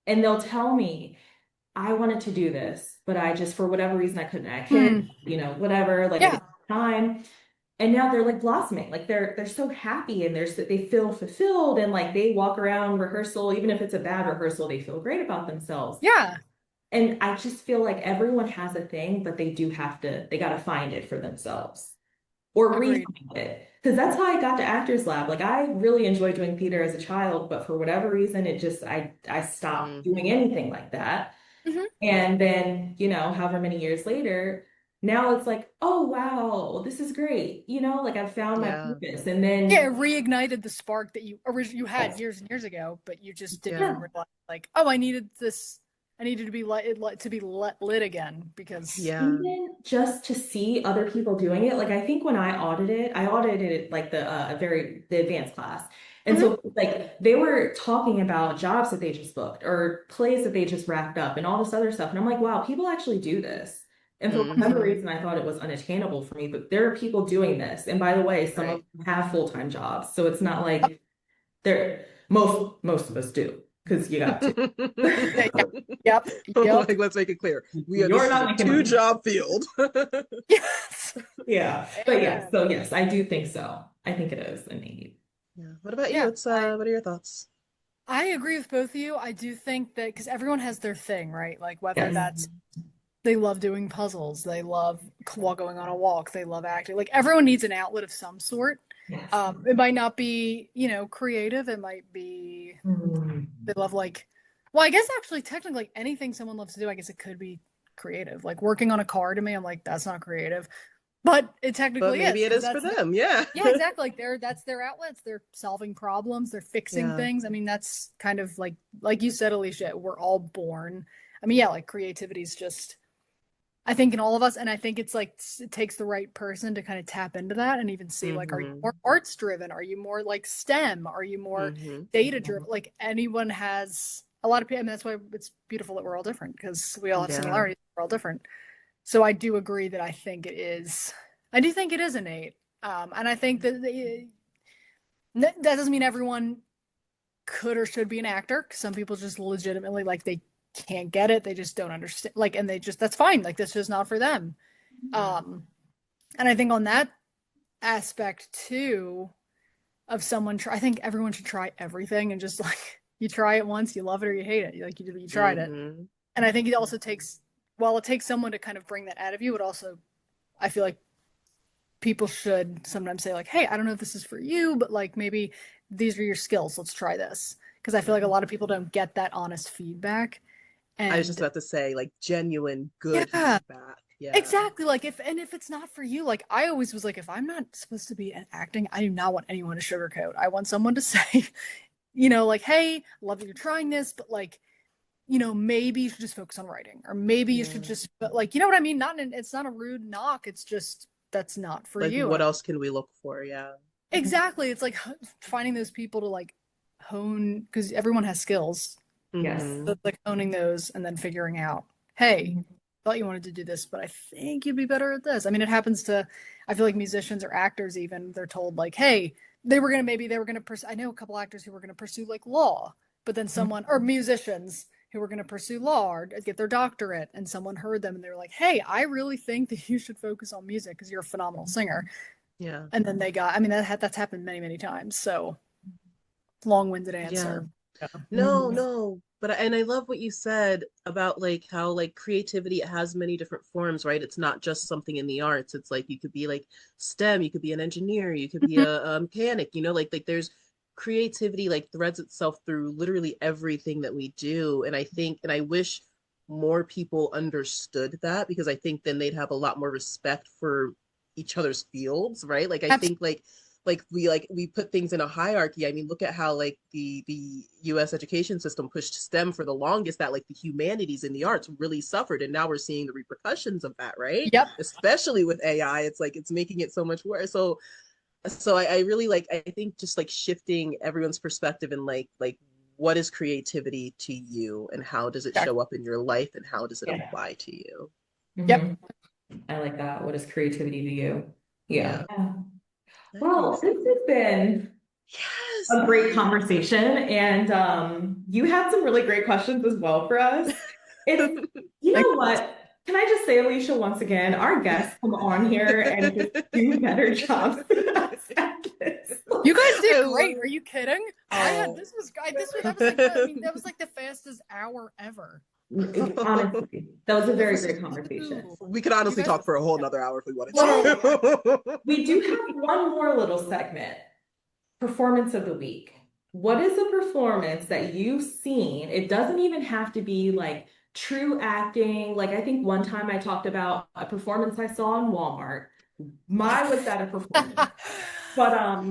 And they'll tell me I wanted to do this, but I just, for whatever reason, I couldn't. I kids, Mm. whatever, like I Yeah. didn't have time. And now they're like blossoming, like they're so happy and they feel fulfilled and like they walk around rehearsal, even if it's a bad rehearsal, they feel great about themselves. Yeah. And I just feel like everyone has a thing, but they got to find it for themselves or Agreed. re-find it. Because that's how I got to Actors Lab. Like I really enjoyed doing theater as a child, but for whatever reason, I stopped doing hmm anything like that. Mm-hmm. And then, however many years later, now it's like, oh, wow, this is great. Like I've found my Yeah. purpose. And Yeah, it then, reignited the spark that you had years and years ago, but you just didn't Yeah. yeah, realize like, oh, I needed this. I needed to be to be let lit again because. Yeah. even just to see other people doing it, like I think when I audited it like the advanced class. And Mhm. so like they were talking about jobs that they just booked or plays that they just wrapped up and all this other stuff. And I'm like, wow, people actually do this. And for whatever hmm reason, I thought it was unattainable for me, but there are people doing this. And by the way, some of Right. them have full-time jobs. So it's not like they're most of us do because you got to. Yeah, yep, yep. Like, let's make it clear. You're This is not a making two money. job field. Yes. Yeah. But yes, Amen. so yes, I do think so. I think it is a need. Yeah. What about you? Yeah, What are your thoughts? I agree with both of you. I do think that because everyone has their thing, right? Like whether Yes. that's they love doing puzzles, they love going on a walk, they love acting. Like everyone needs an outlet of some sort. Yes. It might not be, creative. It might be Mm. they love like, well, I guess actually technically anything someone loves to do, I guess it could be creative. Like working on a car to me, I'm like, that's not creative, but it But technically is maybe it because is for that's them. Yeah. yeah, exactly. Like that's their outlets. They're solving problems. They're fixing Yeah. things. I mean, that's kind of like you said, Alicia. We're all born. I mean, yeah, like creativity is just I think in all of us, and I think it's like it takes the right person to kind of tap into that and even see like, are you hmm more arts driven? Are you more like STEM? Are you more hmm data driven? Like anyone has a lot of people. I mean, that's why it's beautiful that we're all different because we all have Yeah. similarities. We're all different. So I do agree that I think it is. I do think it is innate, and I think that that doesn't mean everyone could or should be an actor. Some people just legitimately like they can't get it. They just don't understand. Like, and they just that's fine. Like, this is not for them. Um, and I think on that aspect too of someone, I think everyone should try everything and just like you try it once, you love it or you hate it. Like you tried it. hmm And I think it also takes, while it takes someone to kind of bring that out of you, it also, I feel like people should sometimes say like, hey, I don't know if this is for you, but like maybe these are your skills. Let's try this. Because I feel like a lot of people don't get that honest feedback. I was just And about to say, like, genuine good yeah, feedback. Yeah. exactly. Like if it's not for you, like I always was like, if I'm not supposed to be acting, I do not want anyone to sugarcoat. I want someone to say, like, hey, I love that you're trying this, but like, maybe you should just focus on writing, or maybe you should Yeah. just, but like, you know what I mean? Not it's not a rude knock. It's just that's not for Like, you. what else can we look for? Yeah. Exactly. It's like finding those people to like hone, because everyone has skills. Yes. Hmm. So it's like owning those and then figuring out, hey, thought you wanted to do this, but I think you'd be better at this. I mean, it happens to, I feel like musicians or actors even, they're told like, hey, they were gonna pursue, I know a couple actors who were gonna pursue like law, but then someone, or musicians who were gonna pursue law or get their doctorate, and someone heard them and they were like, hey, I really think that you should focus on music because you're a phenomenal singer. Yeah. And then they got, I mean, that's happened many, many times. So long-winded Yeah. answer. Yeah. No, no. But and I love what you said about like how like creativity has many different forms, right? It's not just something in the arts. It's like you could be like STEM, you could be an engineer, you could be Mhm. a mechanic, like there's creativity like threads itself through literally everything that we do. And I think and I wish more people understood that because I think then they'd have a lot more respect for each other's fields, right? Like I think like we put things in a hierarchy. I mean, look at how like the US education system pushed STEM for the longest, that like the humanities and the arts really suffered, and now we're seeing the repercussions of that, right? Yep. Especially with AI, it's like it's making it so much worse. So I really like I think just like shifting everyone's perspective and like what is creativity to you and how does it show up in your life and how does it Yeah. apply to you? Yep. I like that. What is creativity to you? Yeah. Yeah. Well, Nice. this has been Yes. a great conversation, and you had some really great questions as well for us. It's, you Thank know what? Can I just say, Alicia, once again, our guests come on here and just do better jobs than us at this. you guys did I great. love Are you kidding? I had Oh, this was that was like the, I mean that was like the fastest hour ever. honestly, that was a This very was great conversation. we could you honestly guys talk were for a whole yeah, nother hour if we wanted literally. to. We do have one more little segment, performance of the week. What is a performance that you've seen? It doesn't even have to be like true acting. Like I think one time I talked about a performance I saw in Walmart. Mine was that a performance. But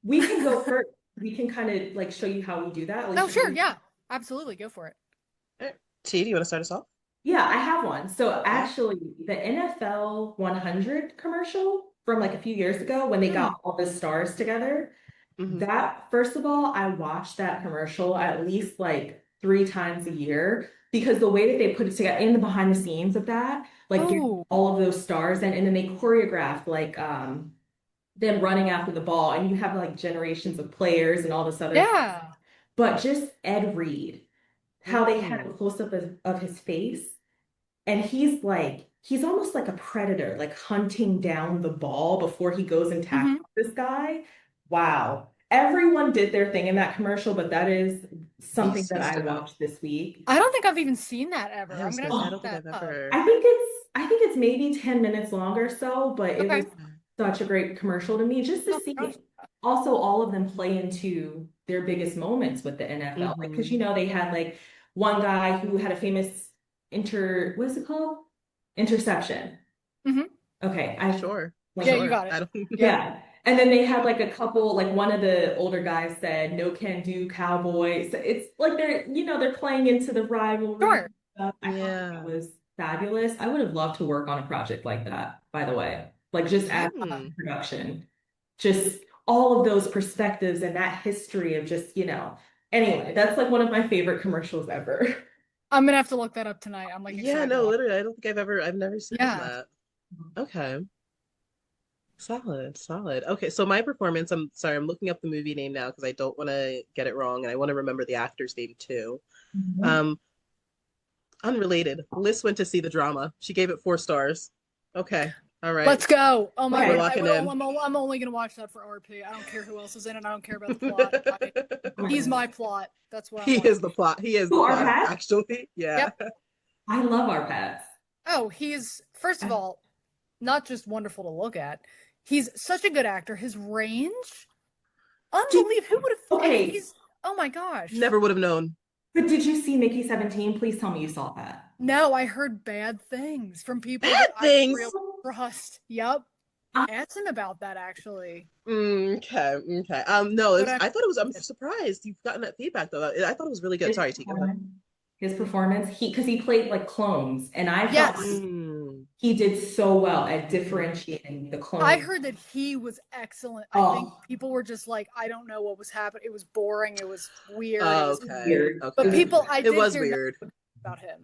we can go first. We can kind of like show you how we do that. Oh Alicia, sure, yeah. Absolutely. Go for it. T, do you want to start us off? yeah, I have one. So Yeah. actually, the NFL 100 commercial from like a few years ago when they Hmm. got all the stars together, Hmm. that first of all, I watched that commercial at least like 3 times a year because the way that they put it together in the behind the scenes of that, like get Oh, all of those stars and then they choreographed like them running after the ball and you have like generations of players and all this other stuff. yeah. But just Ed Reed, how they had a Mm. close up of his face and he's almost like a predator, like hunting down the ball before he goes and Hmm. tackles this guy. Wow. Everyone did their thing in that commercial, but that is something that He I stood out. watched this week. I don't think I've even seen that ever. I I'm was gonna gonna have say to I look don't think that I've up. ever. I think it's maybe 10 minutes long or so, but it was Okay. such a great commercial to me just to Oh gosh. see also all of them play into their biggest moments with the NFL. Like, because Hmm. you know, they had like one guy who had a famous what is it called? Interception. Hmm. Okay, I Sure, Yeah, you like, sure. got it. I don't. Yep. yeah. And then they had like a couple, like one of the older guys said, "No can do cowboy." So it's like they're playing into the rivalry Sure. and stuff. I thought that Yeah. was fabulous. I would have loved to work on a project like that, by the way. Like just Yeah. as production, just all of those perspectives and that history of just. Anyway, that's like one of my favorite commercials ever. I'm gonna have to look that up tonight. I'm like Yeah, excited. no, literally, I don't think I've never seen Yeah. that. Okay. Solid, solid. Okay, so my performance, I'm sorry, I'm looking up the movie name now because I don't want to get it wrong and I want to remember the actor's name too. Mhm. Um, Unrelated. Liz went to see the drama. She gave it 4 stars. Okay. All right. Let's go. Oh my We're Okay. God. locking in. I'm only gonna watch that for RP. I don't care who else is in it. I don't care about the plot. Oh my He's goodness. my plot. That's what I'm He is watching. the plot. He is the Who are plot, Pat? actually. Yeah. Yep. I love our pets. Oh, he's first of all not just wonderful to look at. He's such a good actor. His range, Did, unbelievable. Who would have? I mean, okay, he's. Oh my gosh. Never would have known. but did you see Mickey 17? Please tell me you saw that. No, I heard bad things from people Bad that I really things. trust. Yep. I, Ask him about that actually. Okay, okay. No, But I thought it was. I'm surprised you've gotten that feedback though. I thought it was really good. his Sorry, T, go ahead. performance, his performance, because he played like clones, and I felt yes. Mm. he did so well at differentiating the I clone. heard that he was excellent. I think Oh, people were just like, I don't know what was happening. It was boring. It was weird. It Oh, was, okay. weird. It but was Okay. people, I It did was hear nothing weird. about him.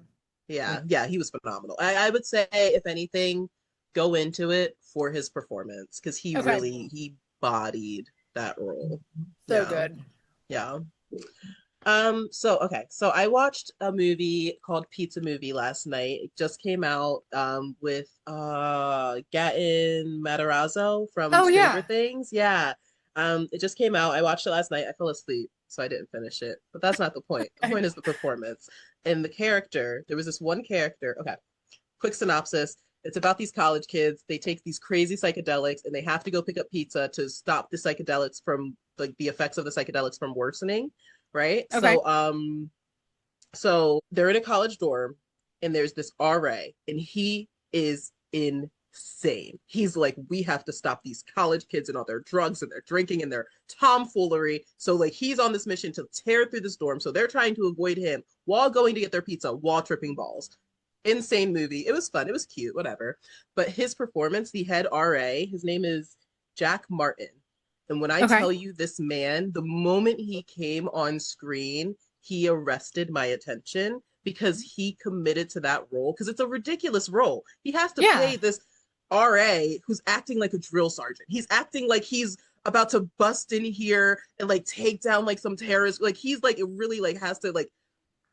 Yeah. Yeah, he was phenomenal. I would say, if anything, go into it for his performance because Okay. he bodied that role. So Yeah. good. Yeah. So I watched a movie called Pizza Movie last night. It just came out with Gaten Matarazzo from Oh, Stranger yeah. Things. Yeah. It just came out. I watched it last night. I fell asleep, so I didn't finish it. But that's not the point. The Okay. point is the performance. And the character, there was this one character. Okay, quick synopsis. It's about these college kids. They take these crazy psychedelics and they have to go pick up pizza to stop the psychedelics from like the effects of the psychedelics from worsening, right? Okay. So they're in a college dorm and there's this RA and he is insane. He's like, we have to stop these college kids and all their drugs and their drinking and their tomfoolery. So like he's on this mission to tear through this dorm. So they're trying to avoid him while going to get their pizza while tripping balls. Insane movie. It was fun. It was cute, whatever. But his performance, the head RA, his name is Jack Martin. And when I Okay. tell you this man, the moment he came on screen, he arrested my attention because he committed to that role because it's a ridiculous role. He has to Yeah. play this RA who's acting like a drill sergeant. He's acting like he's about to bust in here and like take down like some terrorists. Like he's like it really like has to like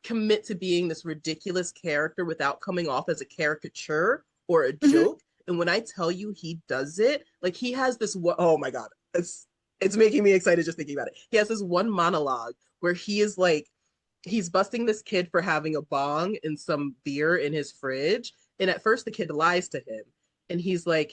commit to being this ridiculous character without coming off as a caricature or a Hmm. joke. And when I tell you he does it, like he has this oh my god, it's making me excited just thinking about it. He has this one monologue where he is like he's busting this kid for having a bong and some beer in his fridge. And at first the kid lies to him. And he's like,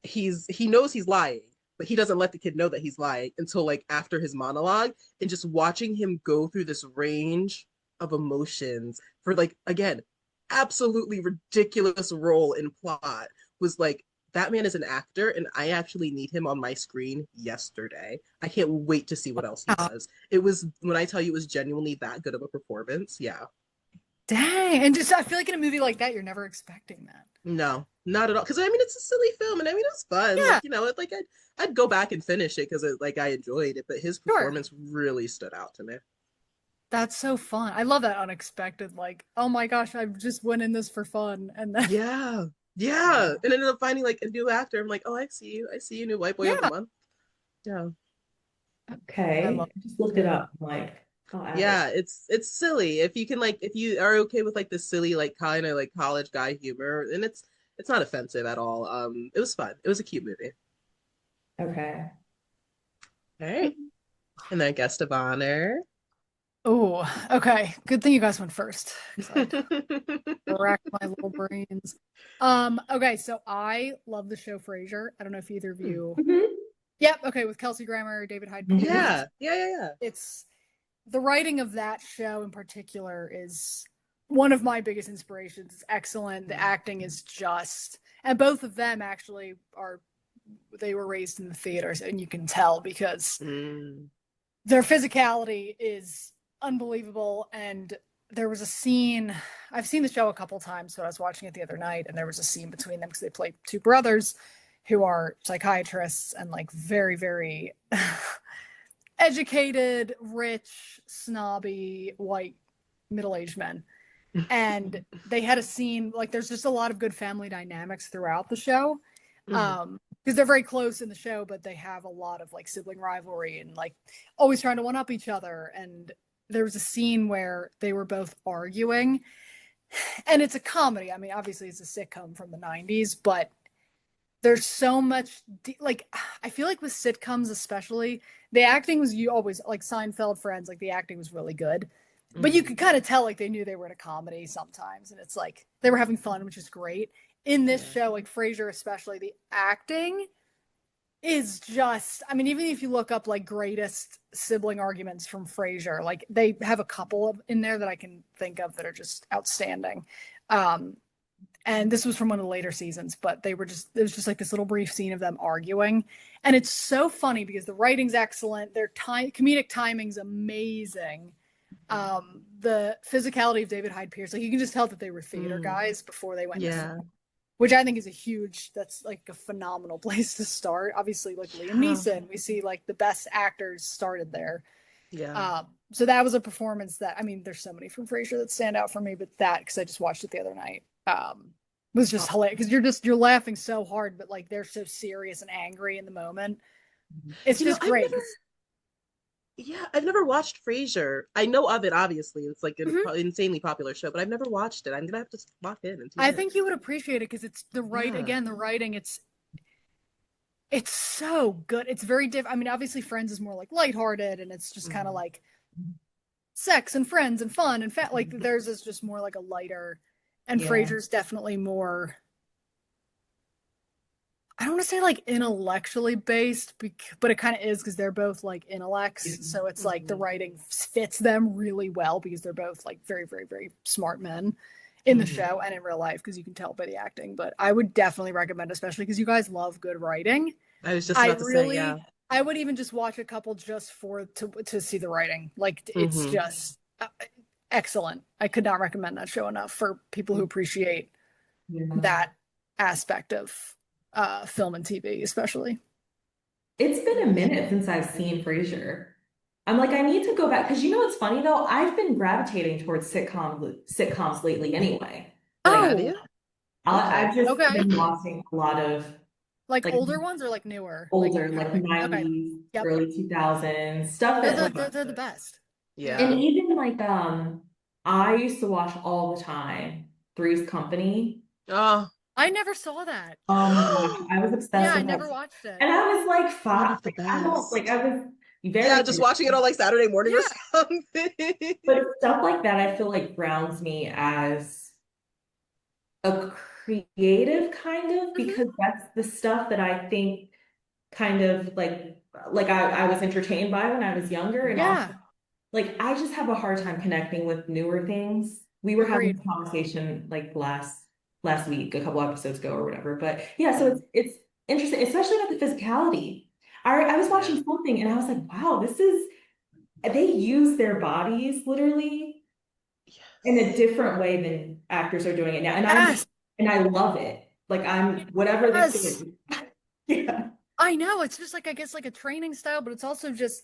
he knows he's lying, but he doesn't let the kid know that he's lying until like after his monologue. And just watching him go through this range of emotions for like again, absolutely ridiculous role in plot was like that man is an actor and I actually need him on my screen yesterday. I can't wait to see what else he Oh, does. It was when I tell you it was genuinely that good of a performance. Yeah. dang. And just, I feel like in a movie like that, you're never expecting that. No, not at all. Because I mean, it's a silly film, and I mean, it's fun. Yeah, Like it, like I'd go back and finish it because like I enjoyed it. But his sure. performance really stood out to me. That's so fun. I love that unexpected, like, oh my gosh, I just went in this for fun. And then, Yeah, yeah. And ended up finding like a new actor. I'm like, oh, I see you. I see you, new white boy of the yeah, month. Yeah. I Okay. love I just looked it up. I'm like, I'll add it. Yeah, it's silly. If you can like if you are okay with like the silly like kind of like college guy humor, and it's not offensive at all. It was fun. It was a cute movie. Okay. All right. And then guest of honor. oh, okay. Good thing you guys went first. Because I rack my little brains. Okay, so I love the show Frasier. I don't know if either of you. Mhm. Yep, okay, with Kelsey Grammer, David Hyde Pierce. Mhm. Yeah, yeah. It's the writing of that show in particular is one of my biggest inspirations. It's excellent. The acting is just, and both of them actually are, they were raised in the theaters, and you can tell because Mm. their physicality is unbelievable. And there was a scene, I've seen the show a couple times, but I was watching it the other night, and there was a scene between them because they play two brothers who are psychiatrists and like very, very educated, rich, snobby, white, middle-aged men. And they had a scene, like there's just a lot of good family dynamics throughout the show. Mhm. Because they're very close in the show, but they have a lot of like sibling rivalry and like always trying to one up each other. And there was a scene where they were both arguing, and it's a comedy. I mean, obviously it's a sitcom from the 90s, but there's so much like I feel like with sitcoms especially, the acting was you always like Seinfeld, Friends, like the acting was really good. But you Mhm. could kind of tell like they knew they were in a comedy sometimes, and it's like they were having fun, which is great. In this Yeah. show, like Frasier especially, the acting is just, I mean, even if you look up like greatest sibling arguments from Frasier, like they have a couple of in there that I can think of that are just outstanding. Um, and this was from one of the later seasons, but they were just, it was just like this little brief scene of them arguing. And it's so funny because the writing's excellent, their comedic timing's amazing. The physicality of David Hyde Pierce, like you can just tell that they were theater Mm. guys before they went into Yeah. which I think is that's like a phenomenal place to start. Obviously, like Liam Neeson, we see like the best actors started there. Yeah. So that was a performance that, I mean, there's so many from Fraser that stand out for me, but that, because I just watched it the other night, was just hilarious, because you're laughing so hard, but like they're so serious and angry in the moment. It's just great. I've never watched Frasier. I know of it, obviously. It's like an Mhm. insanely popular show, but I've never watched it. I'm gonna have to lock in and I think you would appreciate it because it's the writing, it's so good. It's very different. I mean, obviously Friends is more like lighthearted and it's just kind of like sex and friends and fun and like theirs is just more like a lighter, and Frasier's definitely more, I don't want to say like intellectually based, but it kind of is because they're both like intellects. So it's like the writing fits them really well because they're both like very, very, very smart men in the show and in real life, because you can tell by the acting. But I would definitely recommend, especially because you guys love good writing. I was just about to say, yeah. I would even just watch a couple just to see the writing. Like it's just excellent. I could not recommend that show enough for people who appreciate that aspect of film and TV, especially. It's been a minute since I've seen Frasier. I'm like, I need to go back because you know what's funny though? I've been gravitating towards sitcoms lately anyway. Oh, I've just been watching a lot of like older ones or like newer? Older, like 90s, early 2000s, stuff they're the best. Yeah. And even like I used to watch all the time Three's Company. Oh, I never saw that. Oh my gosh, I was obsessed with I that. never watched it. And I was like one of 5. the I was very just watching it on like Saturday morning or something. But stuff like that, I feel like grounds me as a creative kind of, because that's the stuff that I think kind of like I was entertained by when I was younger, and also like I just have a hard time connecting with newer things. We were having a conversation like last week, a couple episodes ago or whatever. But yeah, so it's interesting, especially about the physicality. I was watching something and I was like, wow, they use their bodies literally in a different way than actors are doing it now. And I love it. Like I'm whatever they're doing. Yeah. I know, it's just like, I guess like a training style, but it's also just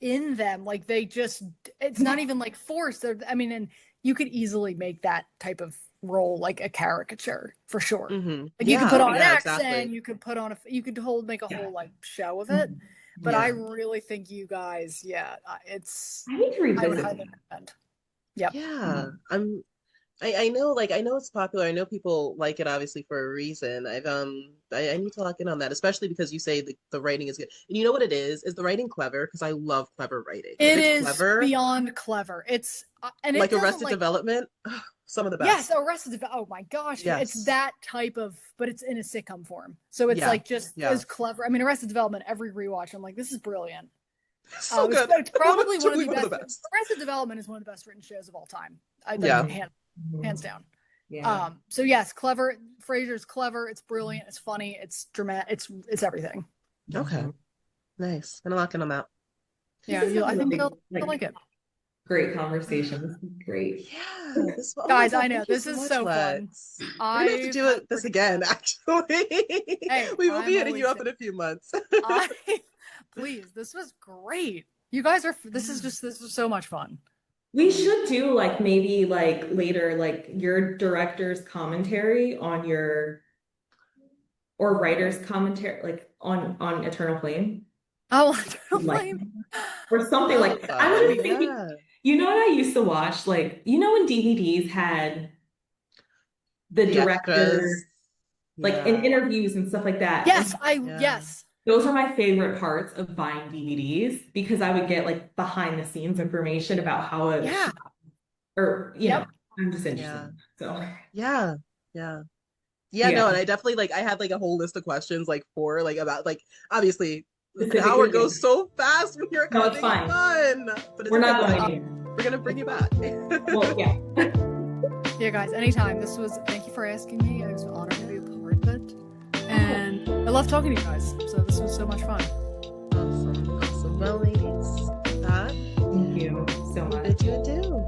in them. Like it's not even like forced. I mean, and you could easily make that type of role like a caricature for sure. Like you could put on an accent, you could put on make a whole like show of it. But I really think you guys, I need to revisit it. Yeah. I know it's popular. I know people like it obviously for a reason. I need to lock in on that, especially because you say the writing is good. And you know what it is? Is the writing clever? Because I love clever writing. It is clever, beyond clever. It's and like Arrested Development. Some of the best. Yes, Arrested Development. Oh my gosh. Yes. It's that type of, but it's in a sitcom form. So it's like just as clever. I mean, Arrested Development, every rewatch, I'm like, this is brilliant. So good. It's probably one of the best. Arrested Development is one of the best written shows of all time. Hands down. Yeah. So yes, clever. Frasier's clever. It's brilliant. It's funny. It's dramatic. It's everything. Okay. Nice. Gonna lock in on that. Yeah, I think you'll like it. Great conversation. This is great. Yeah. Guys, I know. This is so fun. We're gonna have to do this again, actually. We will be hitting you up in a few months. Please, this was great. You guys this was so much fun. We should do like maybe like later, like your director's commentary on or writer's commentary, like on Eternal Flame. Oh, Eternal Flame. Or something like that. I was thinking, you know what I used to watch? Like, you know when DVDs had the directors, like in interviews and stuff like that? Yes, yes. Those are my favorite parts of buying DVDs, because I would get like behind the scenes information about how it or you know, I'm just interested. So yeah. No, and I definitely I had like a whole list of questions about obviously the hour goes so fast when you're having fun. But we're not going to. We're gonna bring you back. Well, yeah. Yeah, guys, anytime. Thank you for asking me. I was honored to be a part of it. And I love talking to you guys. So this was so much fun. Awesome. Well, ladies, thank you so much. What did you do?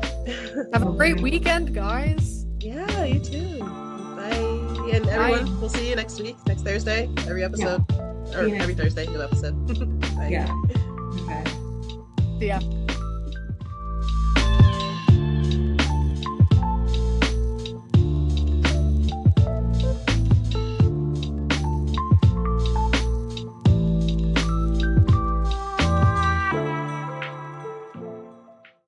Have a great weekend, guys. Yeah, you too. Bye. Alrighty, and everyone, we'll see you next week, next Thursday, every episode, or every Thursday, new episode. Bye. Yeah. Okay. See ya.